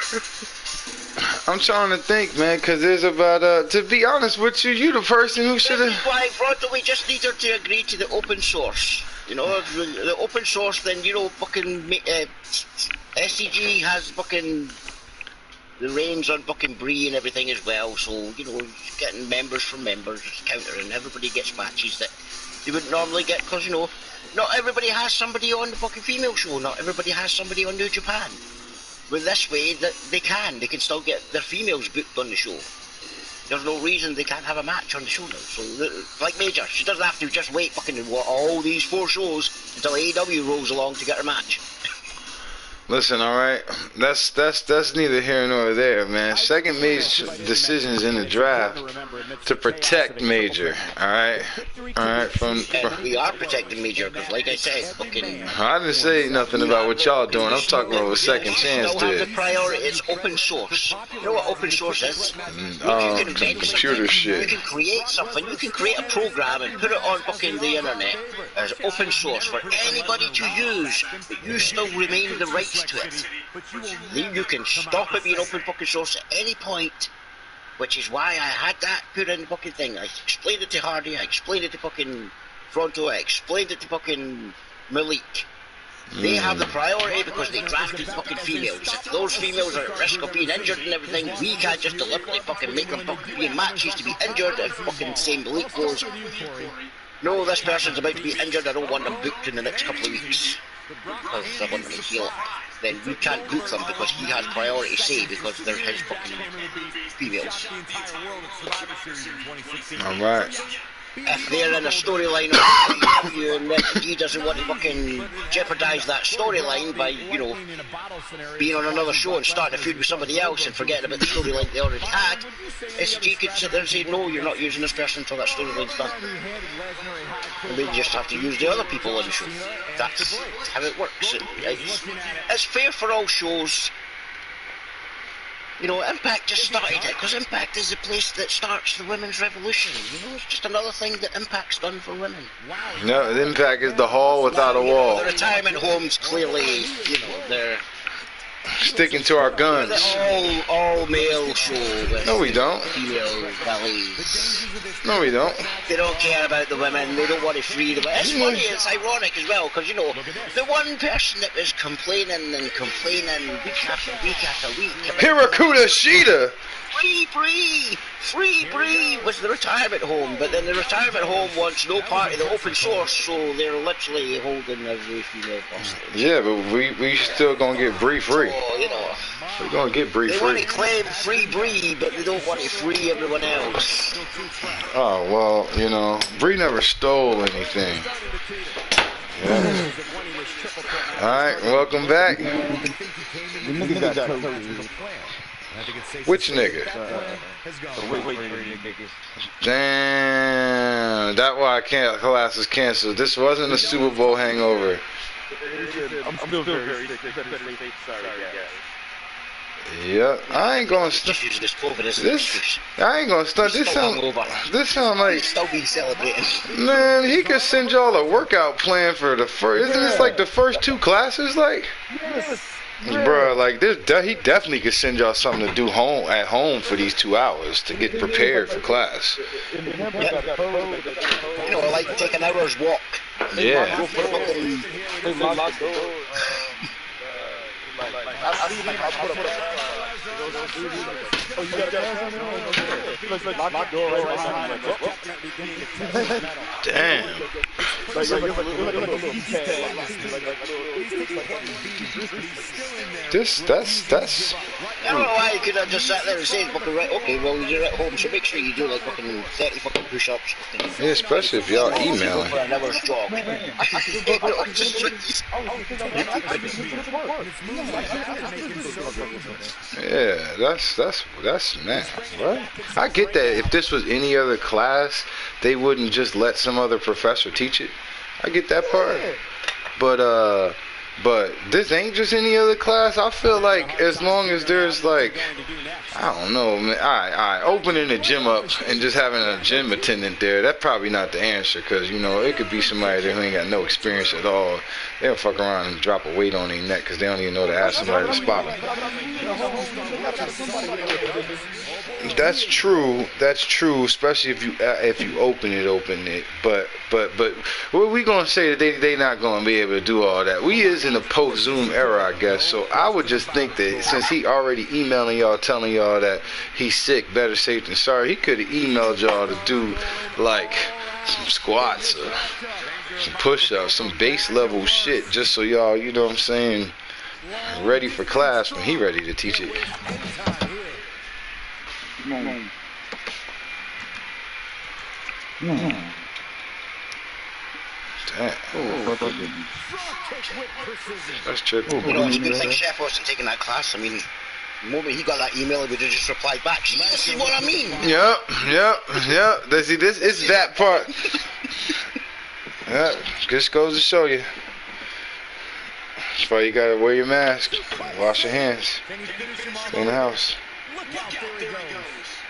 I'm trying to think, man, because there's about, to be honest with you, you the person who should have.
Why, Fronto, we just need her to agree to the open source. You know, if the open source, then, you know, fucking SCG has fucking the reins on fucking Brie and everything as well, so, you know, getting members from members, countering, everybody gets matches that they wouldn't normally get, because, you know, not everybody has somebody on the fucking female show, not everybody has somebody on New Japan. But this way, that they can still get their females booked on the show. There's no reason they can't have a match on the show now. So, like Major, she doesn't have to just wait fucking all these 4 shows until AEW rolls along to get her match.
Listen, all right, that's neither here nor there, man. Second made decisions in the draft to protect Major, all right. From
we are protecting Major because, like I said, fucking.
I didn't say nothing about what y'all doing. I'm talking about what Second Chance did.
The priority is open source. You know what open source is?
Computer shit.
You can create something. You can create a program and put it on fucking the internet as open source for anybody to use, but you still remain the rights to it. You can stop it being open fucking source at any point, which is why I had that put in the fucking thing. I explained it to Hardy, I explained it to fucking Fronto, I explained it to fucking Malik. They have the priority because they drafted fucking females. If those females are at risk of being injured and everything, we can't just deliberately fucking make them fucking be in matches to be injured if fucking same Malik goes, no, this person's about to be injured, I don't want them booked in the next couple of weeks because I want them to heal up. Then we can't book them because he has priority say because they're his fucking females.
Alright.
If they're in a storyline of you and he doesn't want to fucking jeopardize that storyline by, you know, being on another show and starting a feud with somebody else and forgetting about the storyline they already had, SG could sit there and say, no, you're not using this person until that storyline's done. And then you just have to use the other people on the show. That's how it works. It's fair for all shows. You know, Impact just started it because Impact is the place that starts the women's revolution. You know, it's just another thing that Impact's done for women.
No, Impact is the hall without a wall.
The retirement homes clearly, you know, they're
sticking to our guns.
They're all male show.
No, we don't.
Female valets.
No, we don't.
They don't care about the women. They don't want to free them. It's funny. It's ironic as well because, you know, the one person that was complaining and complaining week after week after week.
Hirakuda Shida.
Free Brie was the retirement home, but then the retirement home wants no part of the open source, so they're literally holding every female person.
Yeah, but we still gonna get Brie free.
So, you know,
we're gonna get Brie free.
They want to claim free Brie, but they don't want to free everyone else.
Oh well, you know, Brie never stole anything. Yeah. All right, welcome back. Which nigga? Damn, that why class is canceled. This wasn't a Super Bowl hangover.
I'm still very sick. Sorry,
yeah, I ain't gonna stunt. I ain't gonna stunt. This sound like
still being celebrated.
Man, he could send y'all a workout plan for the first. Isn't this like the first 2 classes? Like, yes. Bruh, like this, he definitely could send y'all something to do at home for these 2 hours to get prepared for class.
You know, like take an hour's walk.
Yeah. Damn. That's.
I don't know why you could have just sat there and said, fucking, right, okay, well, you're at home, so make sure you do like fucking 30 fucking push-ups.
Yeah, especially if y'all emailing.
For an hour's jog.
Yeah, that's man. What? I get that. If this was any other class, they wouldn't just let some other professor teach it. I get that part. But this ain't just any other class. I feel like as long as there's like, I don't know, man. Alright, opening the gym up and just having a gym attendant there, that's probably not the answer, because, you know, it could be somebody that who ain't got no experience at all. They'll fuck around and drop a weight on their neck because they don't even know to ask somebody to spot them. That's true, especially if you open it. But what we gonna say that they not gonna be able to do all that. We is in the post Zoom era, I guess. So I would just think that since he already emailing y'all telling y'all that he's sick, better safe than sorry, he could have emailed y'all to do like some squats or some push-ups, some base level shit, just so y'all, you know what I'm saying, ready for class when he ready to teach it. Damn. That's tricky.
You know, it's a good thing Chef wasn't taking that class. I mean, the moment he got that email, he would have just replied back, "See, this is what I mean."
Yep. See, this is that part. Yeah, just goes to show you. That's why you gotta wear your mask, wash your hands, clean the house.
Look out, there he goes.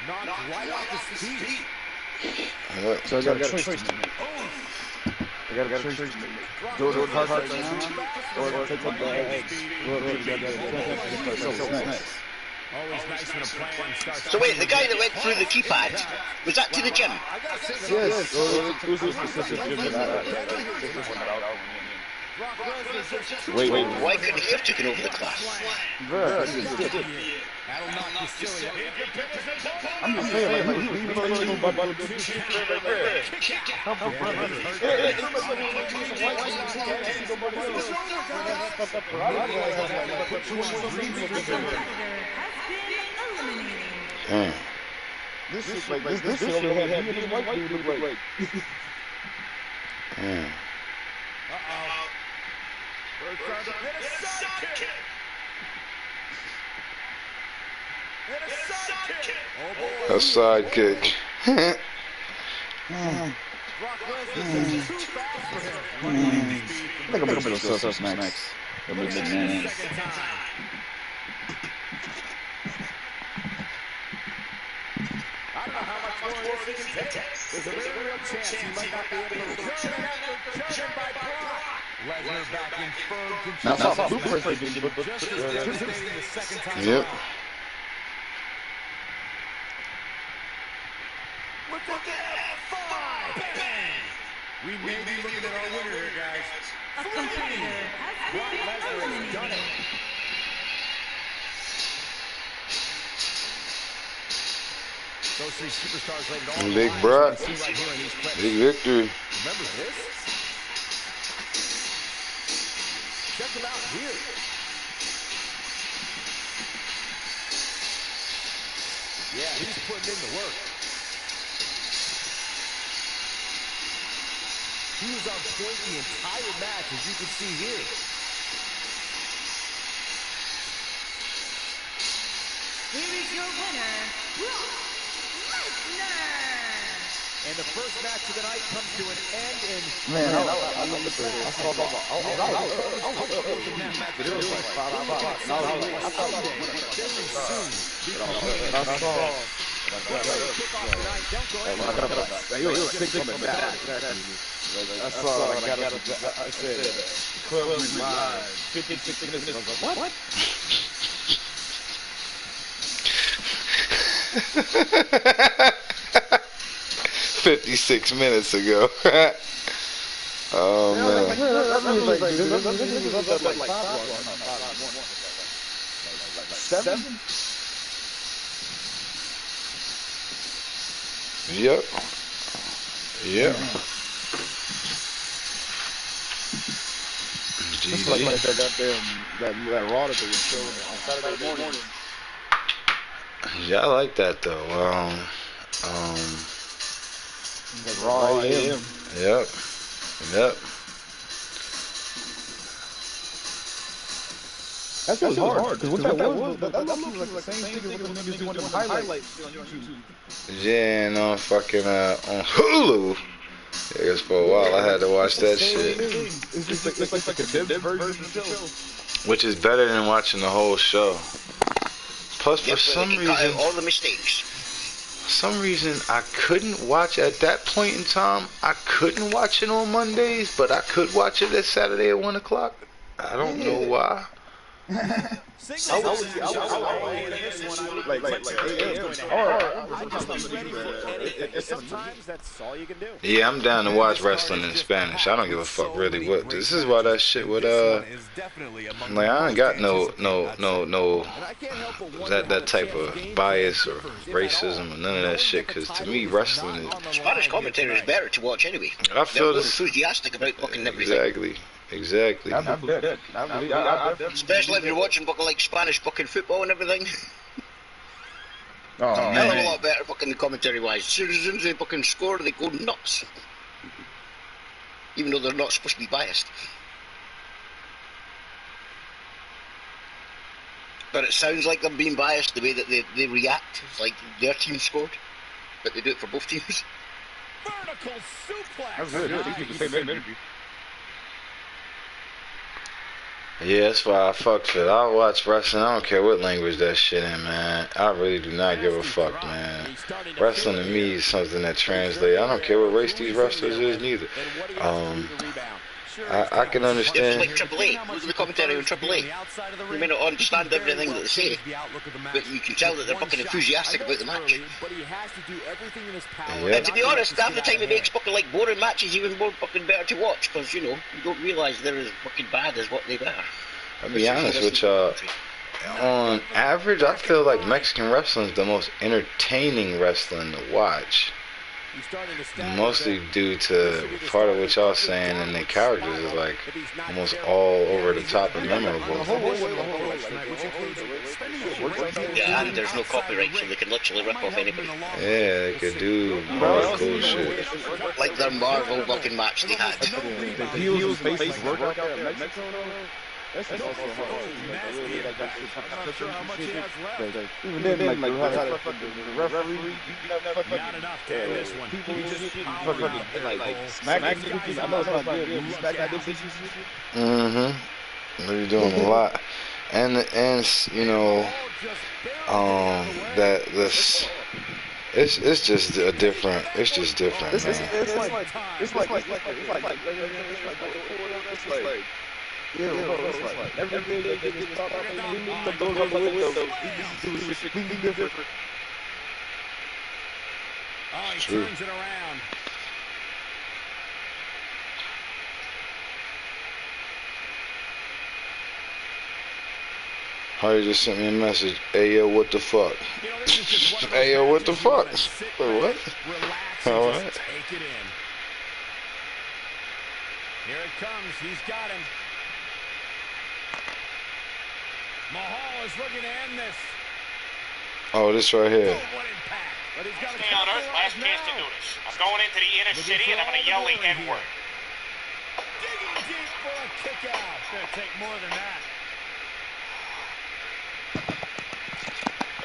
Knocked right off his feet.
So I got a choice to make. I got a choice to make. Go to the park right now, or take some bags.
Always nice when a plan starts.
So wait, the guy that went through the keypad, was that to the gym?
Yes. Wait.
Why couldn't he have taken over the class?
I'm just saying, This is like this only had me and his white dude look like.
A sidekick.
I think I'm gonna go Sus next. I don't
know how much more of this he can take. There's a very real chance he might not be able to return after chosen by Brock. Lesnar back in firm control.
Now, Blueprint
Just as devastating the second time.
Yep.
Look at that! 5! Bang! We may be looking at our winner here, guys.
A competitor
Brock
has
Lesnar
been
has done it. Those three superstars laid it all on the
Big
line,
Brock.
as we see right here in these clips.
Big victory.
Remember this? Check him out here. Yeah, he's putting in the work. He was on point the entire match, as you can see here.
Here is your winner, Brock Lesnar.
And the first match of the night comes to an end in...
Man, I love the third. I saw that. It was like 5 o'clock. I said, Club Live, 56 minutes. What?
56 minutes ago. Oh man. Yep.
Just like that Raw that they were showing on Saturday morning.
Yeah, I like that though.
Raw AM.
Yep.
That was hard. Because what that was like the same thing as when niggas doing them highlights on YouTube.
Yeah, and on fucking on Hulu. Because for a while I had to watch that shit.
It's like a condensed version of the show.
Which is better than watching the whole show. Plus, for some reason,
all the mistakes.
I couldn't watch at that point in time. I couldn't watch it on Mondays, but I could watch it at Saturday at 1 o'clock. I don't know why.
Sometimes that's all you can do.
Yeah, I'm down to watch wrestling in Spanish. I don't give a fuck really what. This is why that shit with like I ain't got no that type of bias or racism or none of that shit. Cause to me wrestling is
Spanish commentary is better to watch anyway.
I feel
this enthusiastic about fucking everything.
Exactly.
Especially if you're watching fucking like Spanish fucking football and everything.
Oh
Hell
man.
of a lot better fucking commentary wise. Citizens they fucking score, they go nuts. Even though they're not supposed to be biased. But it sounds like they're being biased the way that they react. It's like their team scored, but they do it for both teams.
Vertical suplex.
That's good. These people the same energy.
Yeah, that's why I fucked with it. I watch wrestling. I don't care what language that shit in, man. I really do not give a fuck, man. Wrestling to me is something that translates. I don't care what race these wrestlers is, neither. I can understand.
It's like Triple A. Look at the commentary on Triple A. You may not understand everything that they say, but you can tell that they're fucking enthusiastic about the match.
Yeah.
And to be honest, half the time it makes fucking like boring matches even more fucking better to watch, because you know you don't realise they're as fucking bad as what they are.
I'll be honest with y'all. On average, I feel like Mexican wrestling is the most entertaining wrestling to watch. Mostly due to part of what y'all saying, and the characters is like almost all over the top and memorable.
Yeah, and there's no copyright, so they can literally rip off anybody.
Yeah, they could do really cool shit.
Like their Marvel fucking match they had.
The heels face workout out in Mexico. That's also hard.
I'm not sure how much he has left.
Even then, like the referee,
Not enough to end this one. He just
smack bitches. I know it's not good. You smack that bitches.
They're doing a lot, and you know, that this. It's just a different. It's just different, man.
It's like yeah, it's like everything they get is thought out. They goes on the window. These shit completely different.
Oh, he turns it around.
Hardy just sent me a message. Hey yo, what the fuck? Hey yo, what the fuck? Wait, what? All right.
Take it in. Here it comes. He's got him. Mahal is looking to end this.
Oh, this right here.
Stay on Earth, last chance to do this. I'm going into the inner city and I'm going to yell the N-word.
Digging deep for a kick out. It's going to take more than that.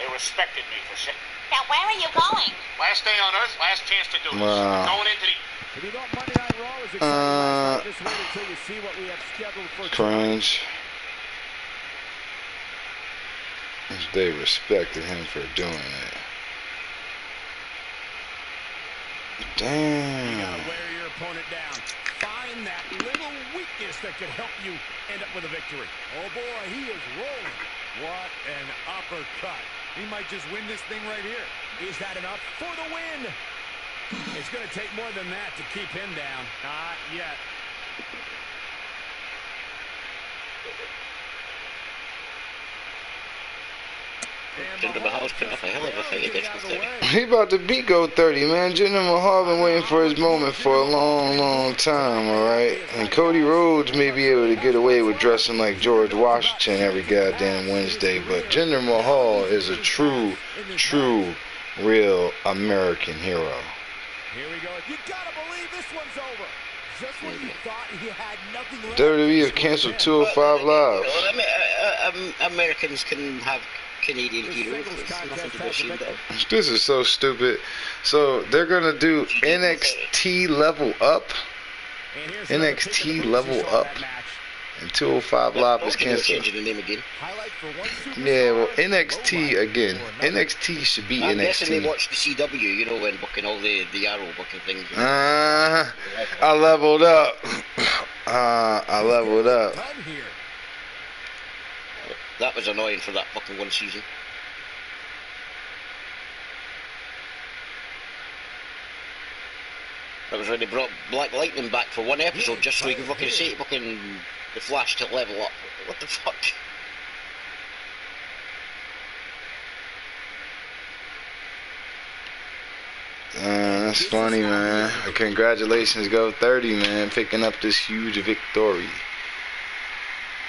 They respected me for shit.
Now, where are you going?
Last day on Earth, last chance to do this.
Wow.
Going into the...
If you thought Monday Night Raw was exciting, just wait until you see what we have scheduled for
cringe. They respected him for doing it. Damn.
You gotta wear your opponent down. Find that little weakness that could help you end up with a victory. Oh boy, he is rolling. What an uppercut. He might just win this thing right here. Is that enough for the win? It's gonna take more than that to keep him down. Not yet.
Jinder Mahal's putting up a hell of a fight against the 30.
He about to beat Go 30, man. Jinder Mahal been waiting for his moment for a long, long time, alright? And Cody Rhodes may be able to get away with dressing like George Washington every goddamn Wednesday, but Jinder Mahal is a true, real American hero.
Here we go. You gotta believe this one's over. Just when you thought he had nothing left.
WWE have canceled 205 Live.
Americans can have Canadian hero. There's nothing to be ashamed of.
This is so stupid. So they're gonna do NXT Level Up. NXT Level Up. And 205 Live is canceled.
Changing the name again.
Yeah, well, NXT again. NXT should be
I'm
NXT.
guessing they watch the CW, you know, when booking all the Arrow booking things.
I leveled up. I leveled up.
That was annoying for that fucking one season. That was when they brought Black Lightning back for one episode just so he could fucking say fucking the Flash to level up. What the fuck?
That's funny, man. Congratulations, Go 30, man, picking up this huge victory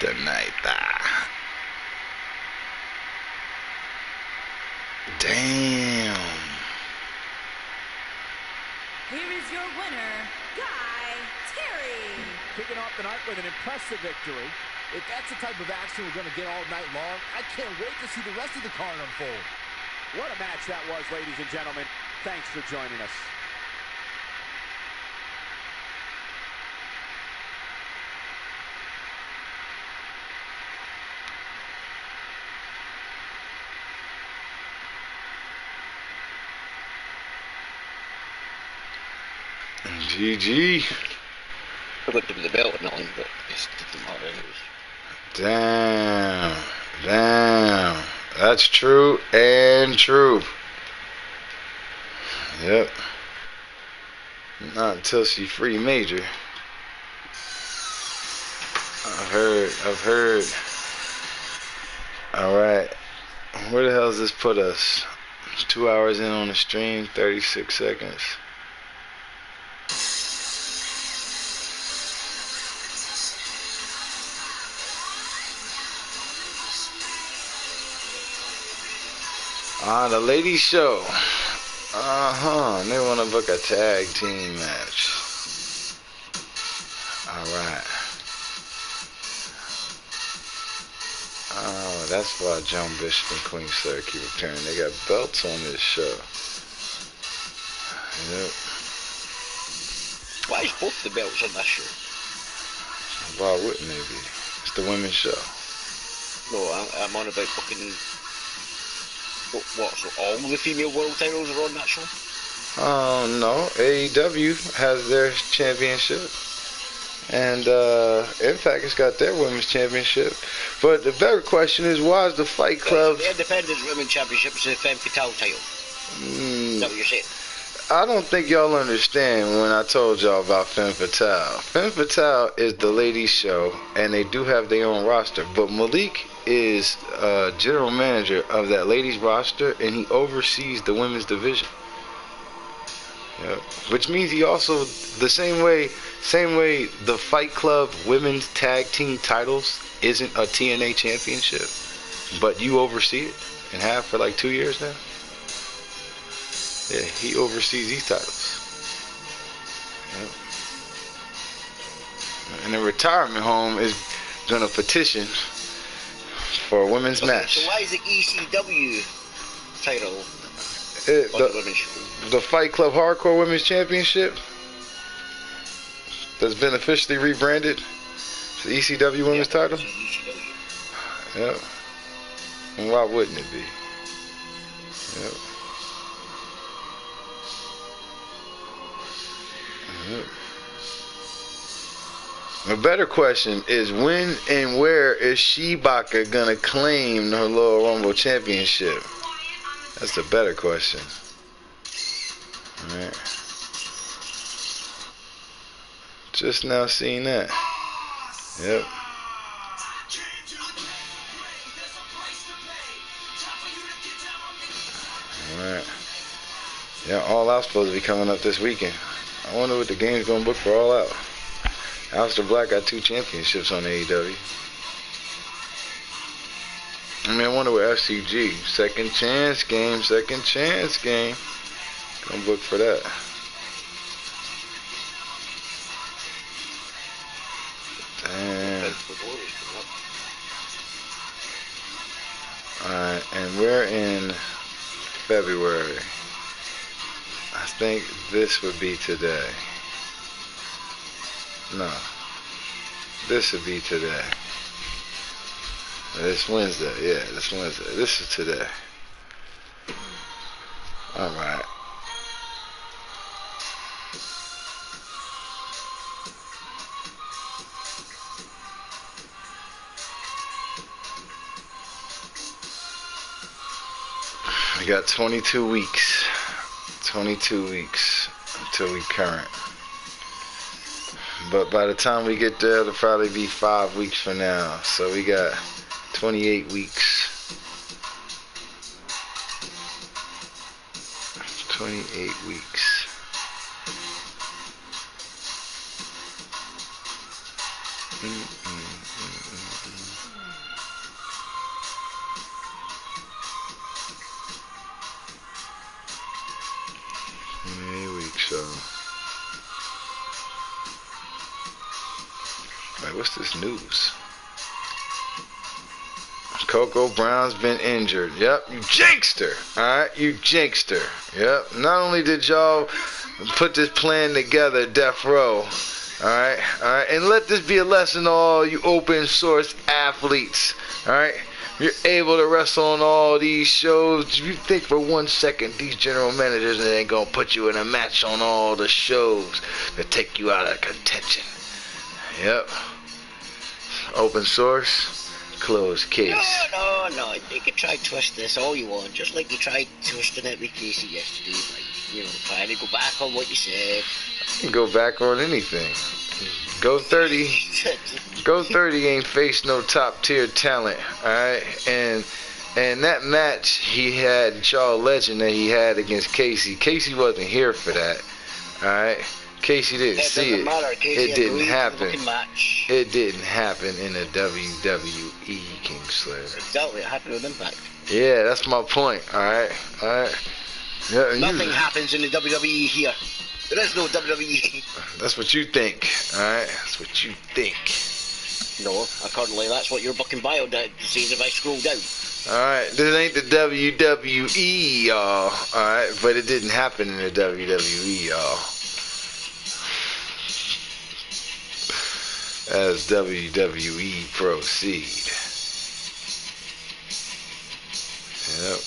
tonight. Damn.
Here is your winner, Guy Terry.
Kicking off the night with an impressive victory. If that's the type of action we're going to get all night long, I can't wait to see the rest of the card unfold. What a match that was, ladies and gentlemen. Thanks for joining us.
GG.
I got to be the belt and nothing, but it's doesn't matter anyways.
Damn. That's true and true. Yep. Not until she free Major. I've heard. Alright. Where the hell does this put us? 2 hours in on the stream, 36 seconds. The ladies show. They want to book a tag team match. Alright. Oh, that's why John Bishop and Queen Circuit return. They got belts on this show. Yep.
Why is both the belts on that show?
Why wouldn't they be? It's the women's show.
No, I'm on about fucking... What, so all the female world titles are on that show?
No. AEW has their championship. And Impact has got their women's championship. But the better question is, why is the Fight Club...
The Independent Women's Championship is the Femme Fatale title. Is that what you're saying?
I don't think y'all understand when I told y'all about Femme Fatale. Femme Fatale is the ladies' show, and they do have their own roster. But Malik is general manager of that ladies' roster, and he oversees the women's division. Yep. Which means he also, the same way the Fight Club women's tag team titles isn't a TNA championship, but you oversee it and have for like 2 years now. Yeah, he oversees these titles. Yep. And the retirement home is gonna petition for a women's match.
So why is the ECW title on the women's show?
The Fight Club Hardcore Women's Championship that's been officially rebranded to the ECW Women's title. Yep. And why wouldn't it be? Yep. The better question is, when and where is Shibaka gonna claim her Royal Rumble championship? That's the better question. Alright. Just now seeing that. Yep. Alright. Yeah, All Out's supposed to be coming up this weekend. I wonder what the game's gonna book for All Out. Aleister Black got 2 championships on AEW. I mean, I wonder what FCG. Second chance game. Gonna book for that. Damn. Alright, and we're in February. I think this would be today. No. This would be today. It's Wednesday. Yeah, this Wednesday. This is today. Alright. We got 22 weeks. 22 weeks until we current. But by the time we get there, it'll probably be 5 weeks from now. So we got 28 weeks. 28 weeks. So, like, what's this news? Coco Brown's been injured. Yep, you jinxed her. Alright, you jinxed her. Yep. Not only did y'all put this plan together, Death Row. Alright, alright. And let this be a lesson to all you open source athletes. Alright. You're able to wrestle on all these shows. You think for 1 second these general managers ain't gonna put you in a match on all the shows to take you out of contention. Yep. Open source, closed case.
No. You can try twist this all you want, just like you tried twisting it with Casey yesterday. Like, you know, trying to go back on what you said.
I can go back on anything. Go 30. Go 30 ain't faced no top tier talent, alright? And that match he had, Charles Legend that he had against Casey wasn't here for that, alright? Casey didn't see it. It didn't happen. It didn't happen in the WWE, Kingslayer.
Exactly, it happened with Impact.
Yeah, that's my point, alright? Alright? Yeah,
nothing happens in the WWE here. There is no WWE.
That's what you think, alright? That's what you think.
No, accordingly, that's what your booking bio says if I scroll down.
Alright, this ain't the WWE, y'all. Alright, but it didn't happen in the WWE, y'all. As WWE proceed. Yep.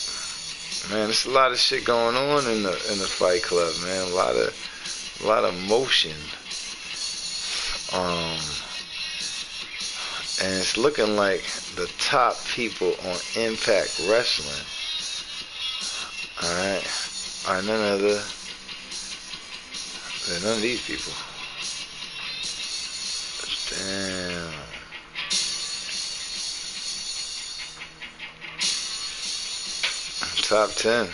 Man, there's a lot of shit going on in the Fight Club, man. A lot of motion. And it's looking like the top people on Impact Wrestling, alright, are none of these people. Damn. Top 10.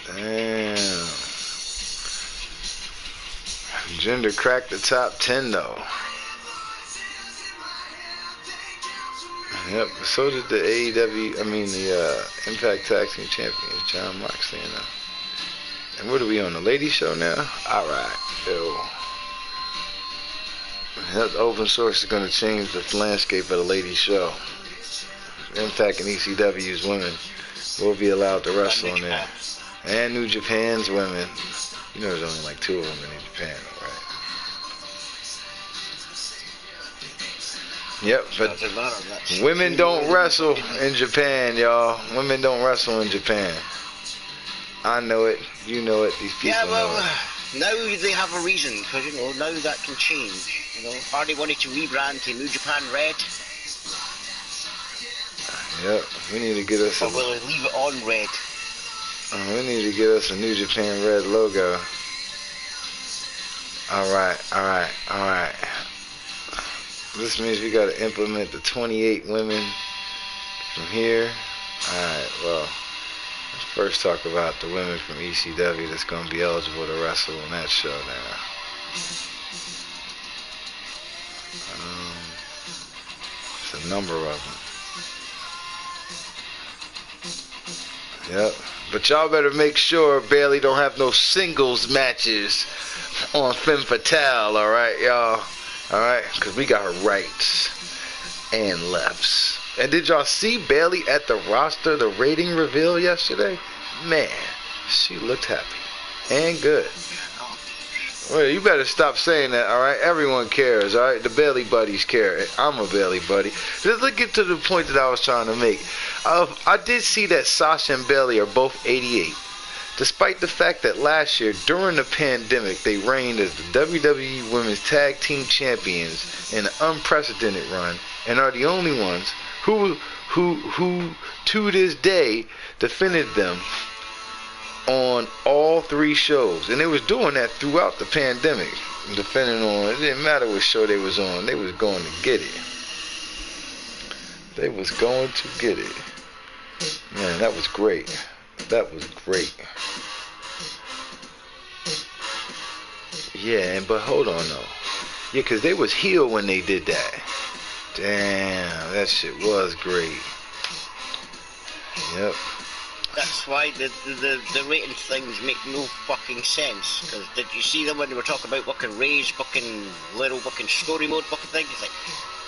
Damn. Jinder cracked the top 10 though. Yep, so did the the Impact Tag Team Champion, John Moxley. And what are we on, the ladies show now? Alright, yo. Yep, the open source is going to change the landscape of the ladies show. Impact and ECW's women will be allowed to wrestle on there. And New Japan's women. You know there's only like 2 of them in New Japan, right? Yep, but women don't wrestle in Japan, y'all. Women don't wrestle in Japan. I know it. You know it. These people know it.
Now they have a reason, because, you know, now that can change. You know, Hardy wanted to rebrand to New Japan Red.
Yep, we need to get us
or will it leave it on red?
We need to get us a New Japan Red logo. Alright. This means we got to implement the 28 women from here. Alright, well, let's first talk about the women from ECW that's going to be eligible to wrestle on that show now. It's a number of them. Yep. But y'all better make sure Bailey don't have no singles matches on Femme Fatale, alright, y'all? Alright? Because we got her rights. and lefts. And did y'all see Bailey at the roster, the rating reveal yesterday? Man, she looked happy and good. Well, you better stop saying that, alright? Everyone cares, alright? The Bailey buddies care. I'm a Bailey buddy. Just look get to the point that I was trying to make. I did see that Sasha and Bailey are both 88. Despite the fact that last year, during the pandemic, they reigned as the WWE Women's Tag Team Champions in an unprecedented run and are the only ones who to this day defended them on all 3 shows. And they was doing that throughout the pandemic. Defending on, it didn't matter what show they was on, they was going to get it. They was going to get it. Man, that was great. That was great. Yeah, but hold on though. Yeah, because they was heel when they did that. Damn, that shit was great. Yep.
That's why the rating things make no fucking sense. Because did you see them when they were talking about fucking Ray's fucking little fucking story mode fucking thing? It's like,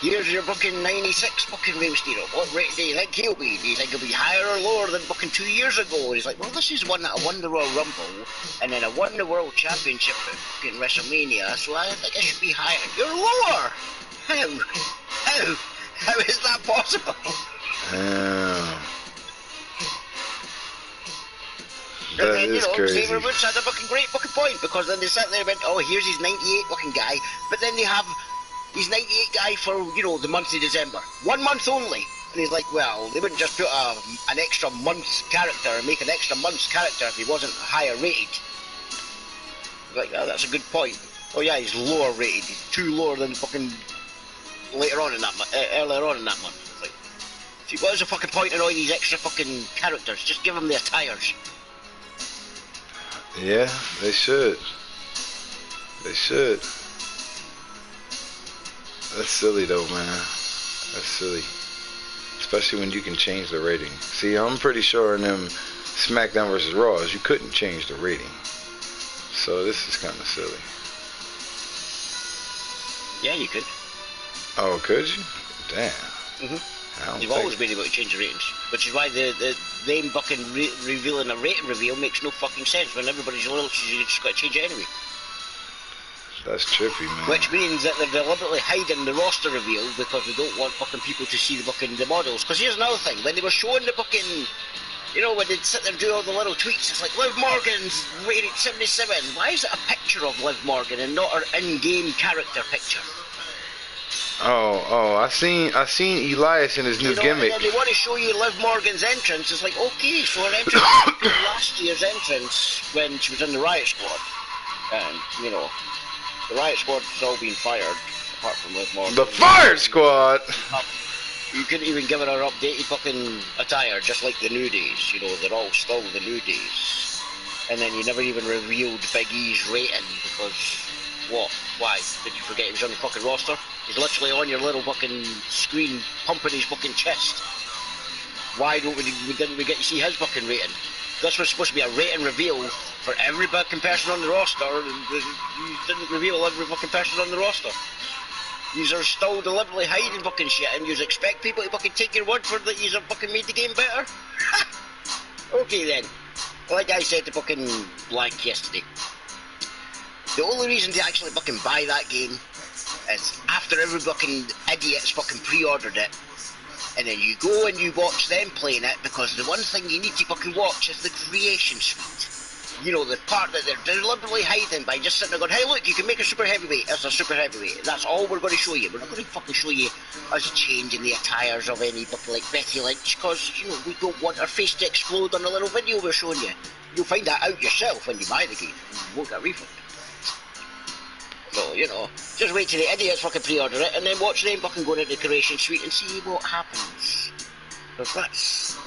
here's your fucking 96 fucking Rey Mysterio. What rate do you think he'll be? Do you think he'll be higher or lower than fucking 2 years ago? And he's like, well, this is one that I won the Royal Rumble, and then I won the World Championship at fucking WrestleMania, so I think I should be higher. You're lower! How is that possible?
That is crazy.
Xavier Woods had a fucking great fucking point, because then they sat there and went, oh, here's his 98 fucking guy, but then they have his 98 guy for, the month of December. 1 month only. And he's like, well, they wouldn't just put an extra month's character and make an extra month's character if he wasn't higher rated. Like, oh, that's a good point. Oh yeah, he's lower rated. He's 2 lower than fucking earlier on in that month. It's like, see, what is the fucking point in all these extra fucking characters? Just give them their attires.
Yeah, they should. They should. That's silly though, man. That's silly. Especially when you can change the rating. See, I'm pretty sure in them SmackDown vs. Raws, you couldn't change the rating. So this is kind of silly.
Yeah, you could.
Oh, could you? Damn.
You've always been able to change the ratings, which is why them fucking revealing a rating reveal makes no fucking sense when everybody's loyal, so you just got to change it anyway.
That's trippy, man.
Which means that they're deliberately hiding the roster reveal because they don't want fucking people to see the models. Because here's another thing, when they were showing the fucking, when they'd sit there and do all the little tweets, it's like, Liv Morgan's rated 77. Why is it a picture of Liv Morgan and not her in-game character picture?
Oh, I seen Elias in his new gimmick.
And then they want to show you Liv Morgan's entrance. It's like, okay, so her entrance last year's entrance when she was in the Riot Squad. And, the Riot Squad's all been fired, apart from Liv Morgan.
The Fired Squad!
You couldn't even give her updated fucking attire, just like the New Days. They're all still the New Days. And then you never even revealed Big E's rating because... What? Why? Did you forget he was on the fucking roster? He's literally on your little fucking screen pumping his fucking chest. Why didn't we get to see his fucking rating? This was supposed to be a rating reveal for every fucking person on the roster. You didn't reveal every fucking person on the roster. Yous are still deliberately hiding fucking shit, and yous expect people to fucking take your word for that yous have fucking made the game better? Okay then. Like I said to fucking Blank yesterday. The only reason to actually fucking buy that game is after every fucking idiot's fucking pre-ordered it, and then you go and you watch them playing it, because the one thing you need to fucking watch is the creation suite. The part that they're deliberately hiding by just sitting there going, hey look, you can make a super heavyweight, it's a super heavyweight. That's all we're going to show you. We're not going to fucking show you us changing the attires of any fucking like Becky Lynch, because, we don't want our face to explode on the little video we're showing you. You'll find that out yourself when you buy the game. You won't get a refund. So, just wait till the idiots fucking pre-order it and then watch them fucking go into the creation suite and see what happens. Because that's...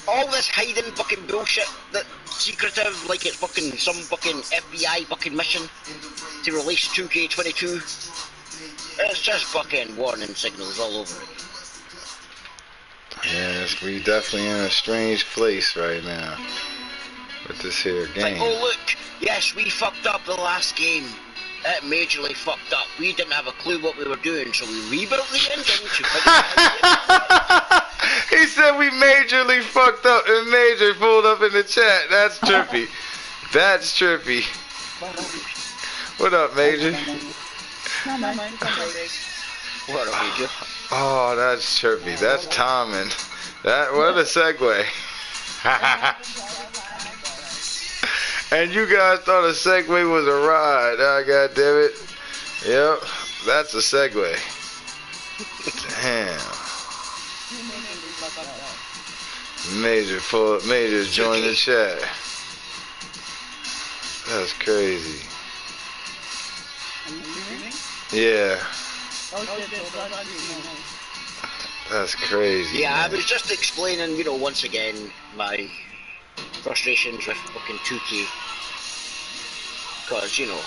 all this hiding fucking bullshit, that secretive, like it's fucking some fucking FBI fucking mission to release 2K22, it's just fucking warning signals all over it.
Yes, we definitely in a strange place right now with this here game.
It's like, oh look, yes, we fucked up the last game. It majorly fucked up. We didn't have a clue what we were doing, so we rebuilt the engine to
He said we majorly fucked up and Major pulled up in the chat. That's trippy. That's trippy. What up, Major?
What up, Major?
Oh, that's trippy. That's timing. What a segue. And you guys thought a segue was a ride. Oh, God damn it. Yep, that's a segue. Damn. Major's joined the chat. That's crazy. Yeah. That's crazy.
Yeah,
man.
I was just explaining, you know, once again, my frustrations with fucking 2K. Because, you know,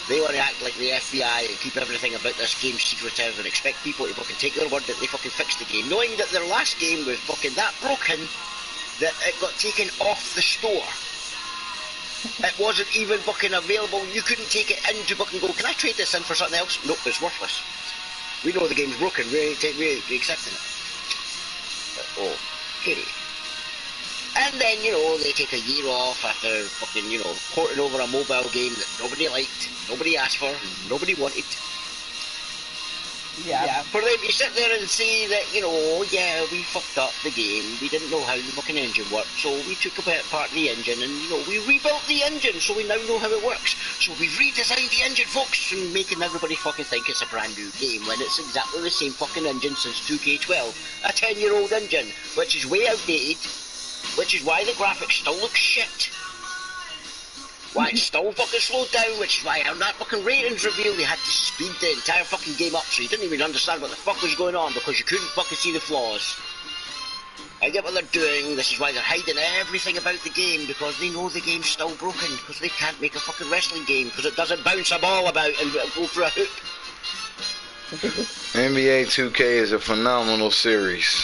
they want to act like the FBI and keep everything about this game secretive and expect people to fucking take their word that they fucking fixed the game, knowing that their last game was fucking that broken that it got taken off the store. It wasn't even fucking available. You couldn't take it in to fucking go, can I trade this in for something else? Nope, it's worthless. We know the game's broken. We ain't accepting it. Oh, kitty. And then, you know, they take a year off after fucking, you know, porting over a mobile game that nobody liked, nobody asked for, nobody wanted. Yeah. For them to sit there and say that, you know, yeah, we fucked up the game, we didn't know how the fucking engine worked, so we took apart the engine and, you know, we rebuilt the engine so we now know how it works. So we've redesigned the engine, folks, and making everybody fucking think it's a brand new game when it's exactly the same fucking engine since 2K12. A 10-year-old engine, which is way outdated, which is why the graphics still look shit. Why it's still fucking slowed down, which is why on that fucking ratings reveal they had to speed the entire fucking game up so you didn't even understand what the fuck was going on because you couldn't fucking see the flaws. I get what they're doing, this is why they're hiding everything about the game because they know the game's still broken because they can't make a fucking wrestling game because it doesn't bounce a ball about and go for a hoop.
NBA 2K is a phenomenal series.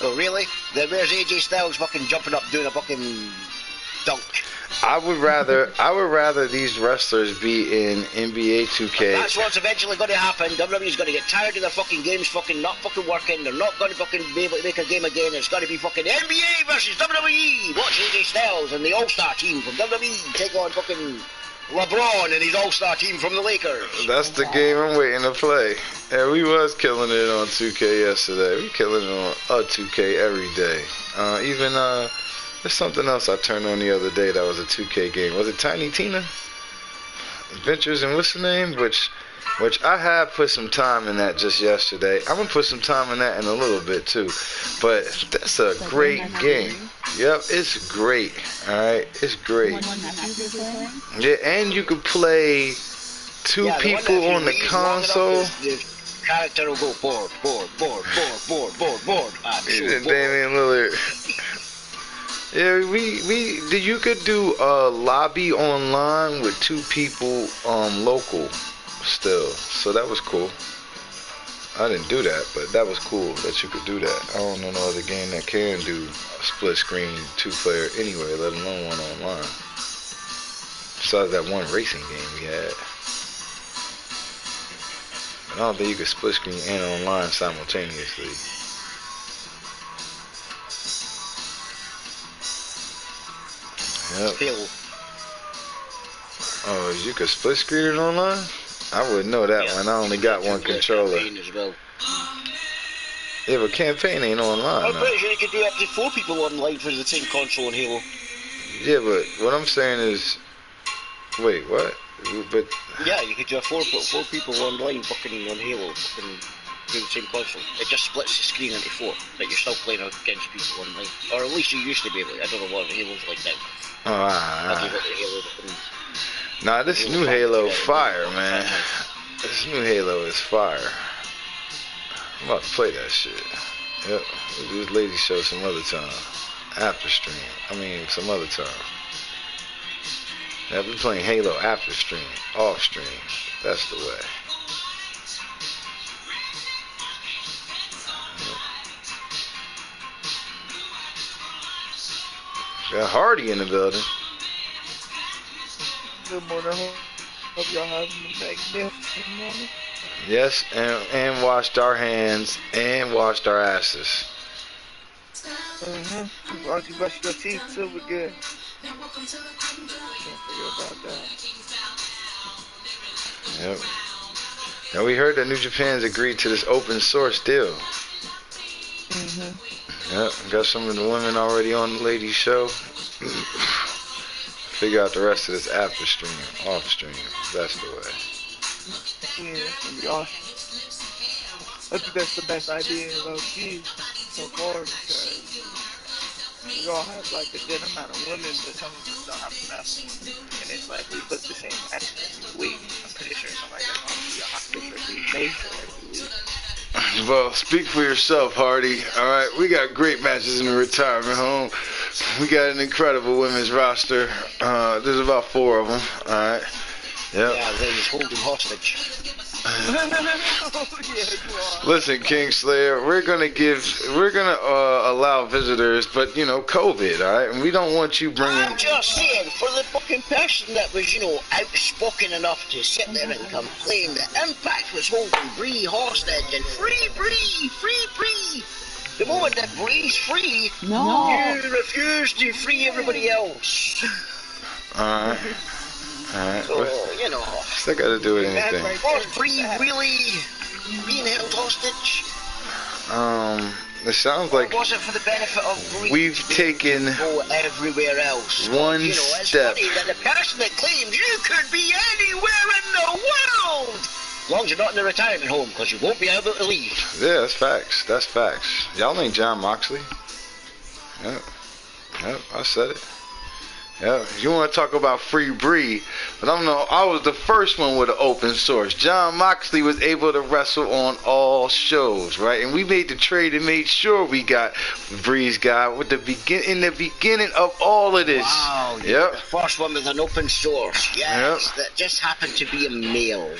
Oh really? Then where's AJ Styles fucking jumping up doing a fucking dunk?
I would rather these wrestlers be in NBA 2K.
That's what's eventually going to happen. WWE's going to get tired of their fucking games fucking not fucking working. They're not going to fucking be able to make a game again. It's going to be fucking NBA versus WWE. Watch AJ Styles and the All-Star team from WWE take on fucking LeBron and his All-Star team from the Lakers.
That's the game I'm waiting to play. And we was killing it on 2K yesterday. We killing it on 2K every day. There's something else I turned on the other day that was a 2K game. Was it Tiny Tina? Adventures and what's the name? Which I have put some time in that just yesterday. I'm going to put some time in that in a little bit too. But that's a great game. Yep, it's great. Alright, it's great. Yeah, and you can play two people on the console.
The character will go board.
Damian Lillard. Yeah, you could do a lobby online with two people local still. So that was cool. I didn't do that, but that was cool that you could do that. I don't know no other game that can do a split screen 2-player anyway, let alone one online. Besides that one racing game we had. I don't think you could split screen and online simultaneously. Yep. Oh, you could split screen it online? I wouldn't know that one. I only got one controller. Yeah, but campaign ain't online.
I'm pretty sure you could do up to 4 people online for the same console in Halo.
Yeah, but what I'm saying is, wait, what? But
yeah, you could do a 4 people online fucking on Halo, fucking through the same console. It just splits the screen into 4, but you're still playing against people online, or at least you used to be able to. I don't know what Halo's like now.
Nah, this new Halo fire, man. This new Halo is fire. I'm about to play that shit. Yep. We'll do this lady show some other time. After stream. Some other time. I've been playing Halo after stream. Off stream. That's the way. Got Hardy in the building.
Good morning. Hope y'all having a magnificent morning.
Yes, and washed our hands and washed our asses.
As long as you brush your teeth too, we're good. Can't forget about that.
Yep. Now we heard that New Japan's agreed to this open source deal. Yep. Got some of the women already on the ladies' show. Figure out the rest of this after stream, off stream. That's the way.
Yeah, it's gonna be awesome. I think that's the best idea of OG so far because we all have like a good amount of women, but some of us don't have enough. And it's like we put the same matches every week. I'm pretty sure somebody that's gonna be a hot fish every major every week.
Well, speak for yourself, Hardy. All right, we got great matches in the retirement home. We got an incredible women's roster. There's about 4 of them. All right. Yep.
Yeah, they just hold them hostage.
Listen, Kingslayer, we're gonna allow visitors, but COVID, all right, and we don't want you bringing.
I'm just saying, for the fucking person that was, outspoken enough to sit there and complain that Impact was holding Bree hostage and free. The moment that Bree's free, you refuse to free everybody else.
Alright.
So,
What's that got to do with anything?
Was Bree really being held hostage?
It sounds like.
Or was it for the benefit of Bree?
We've taken
everywhere else.
One
it's
step.
funny that the person that claims you could be anywhere in the world, as long as you're not in the retirement home, because you won't be able to leave.
Yeah, that's facts. That's facts. Y'all ain't John Moxley. Yep, I said it. Yeah, you want to talk about free Bree, but I was the first one with an open source. John Moxley was able to wrestle on all shows, right? And we made the trade and made sure we got Bree's guy in the beginning of all of this.
Wow,
yep.
The first one with an open source. Yes, that just happened to be a male.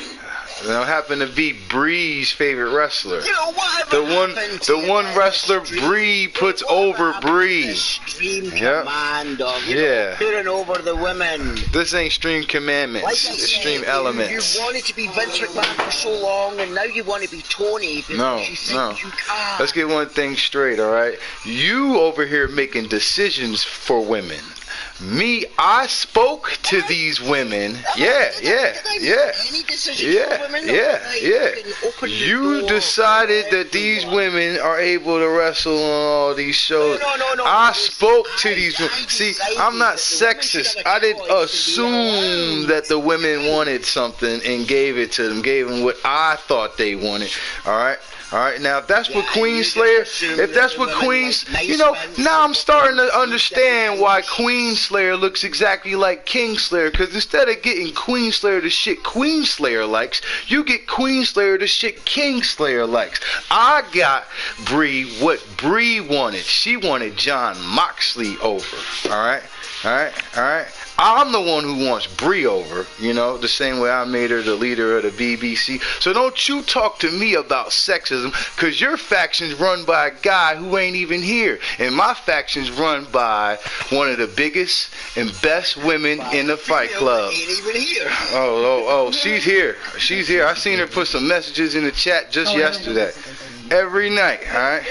That happened to be Bree's favorite wrestler.
The
one wrestler Bree puts over Bree.
Extreme command of putting over the women.
This ain't Stream Commandments.
Like
Extreme Elements.
You wanted to be Vince McMahon for so long, and now you want to be Tony because you think you can.
Let's get one thing straight, all right? You over here making decisions for women. Me, I spoke to these women. Yeah. You decided that these women are able to wrestle on all these shows. I spoke to these women. See, I'm not sexist. I didn't assume that the women wanted something and gave it to them. Gave them what I thought they wanted. All right. Now if that's what Queenslayer, now I'm starting to understand why Queenslayer looks exactly like Kingslayer, because instead of getting Queenslayer the shit Queenslayer likes, you get Queenslayer the shit Kingslayer likes. I got Bree what Bree wanted. She wanted John Moxley over. Alright? I'm the one who wants Bree over, the same way I made her the leader of the BBC. So don't you talk to me about sexism, because your faction's run by a guy who ain't even here. And my faction's run by one of the biggest and best women in the Fight Club.
Ain't even here.
Oh, she's here. I seen her put some messages in the chat just yesterday. Every night, alright?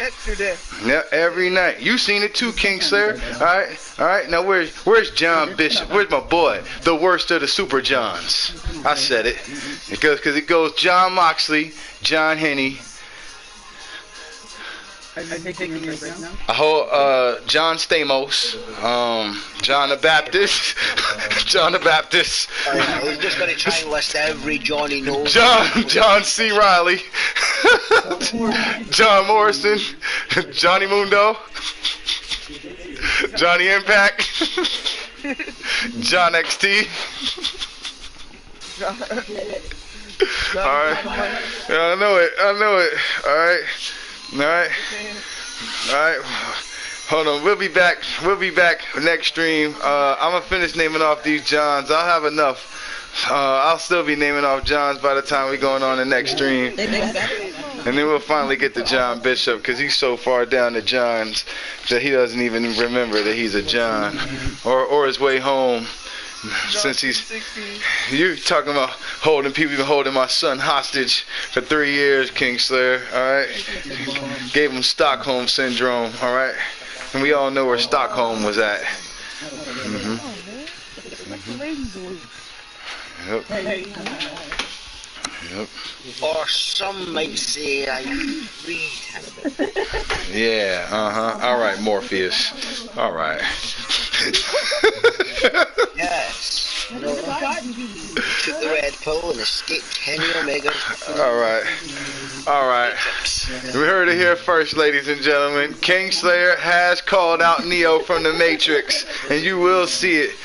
Yeah, every night. You seen it too, Kingslayer. Alright. Now where's John Bishop? Where's my boy? The worst of the Super Johns. I said it. Because it goes John Moxley, John Henney, John Stamos, John the Baptist, John the Baptist.
He's just going to try and list every Johnny knows.
John C. Riley, John Morrison, Johnny Mundo, Johnny Impact, John XT. Alright. Yeah, I know it. Alright. Hold on. We'll be back next stream. I'm gonna finish naming off these Johns. I'll have enough. I'll still be naming off Johns by the time we're going on the next stream. And then we'll finally get to John Bishop, because he's so far down the Johns that he doesn't even remember that he's a John. Or his way home. Since you talking about holding people, even holding my son hostage for 3 years, Kingslayer. All right, gave him Stockholm syndrome. All right, and we all know where Stockholm was at. Yep. Yep.
Or some might say I freed him.
Yeah, all right, Morpheus. All right.
Yes. Took the red pill and escaped Kenny Omega.
All right. All right. We heard it here first, ladies and gentlemen. Kingslayer has called out Neo from the Matrix, and you will see it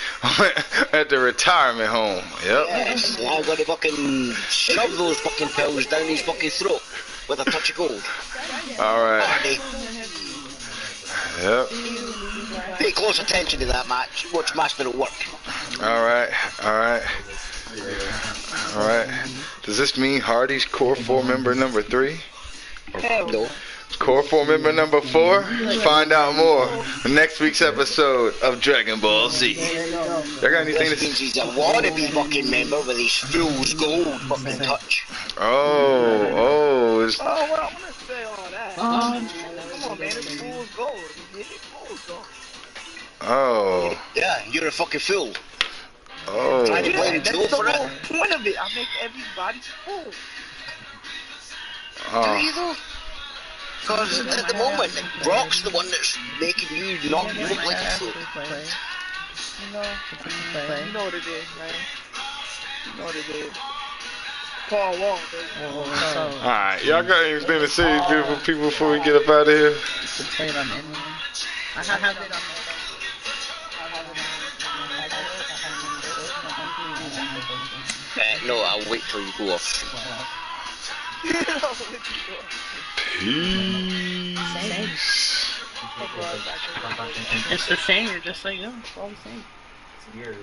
at the retirement home. Yep.
Yes, and I'm gonna fucking shove those fucking pills down his fucking throat with a touch of gold.
All right.
Hardy.
Yep.
Pay close attention to that match. Watch Master at work.
All right. All right. All right. Does this mean Hardy's Core 4 member number 3?
No.
Core 4 member number 4? Find out more in next week's episode of Dragon Ball Z. Y'all got anything to say?
He's a wannabe fucking member with his fool's gold fucking touch.
Oh,
well, I want to say all that. Come on, man, it's fool's gold. It's fool's gold.
Oh.
Yeah, you're a fucking fool.
Oh.
Trying to blame Joe for it?
That's the whole point of it. I make everybody fool.
Do you though? Because at the moment, Brock's the one that's making you not look like a fool.
You know what it is, man. You know what it is. Paul Wall, baby.
Alright, y'all got anything to say, beautiful people, before we get up out of here?
I have it on
No, I'll wait till you go off.
Peace.
It's the same, you're just like, it's all the same.
It's weird.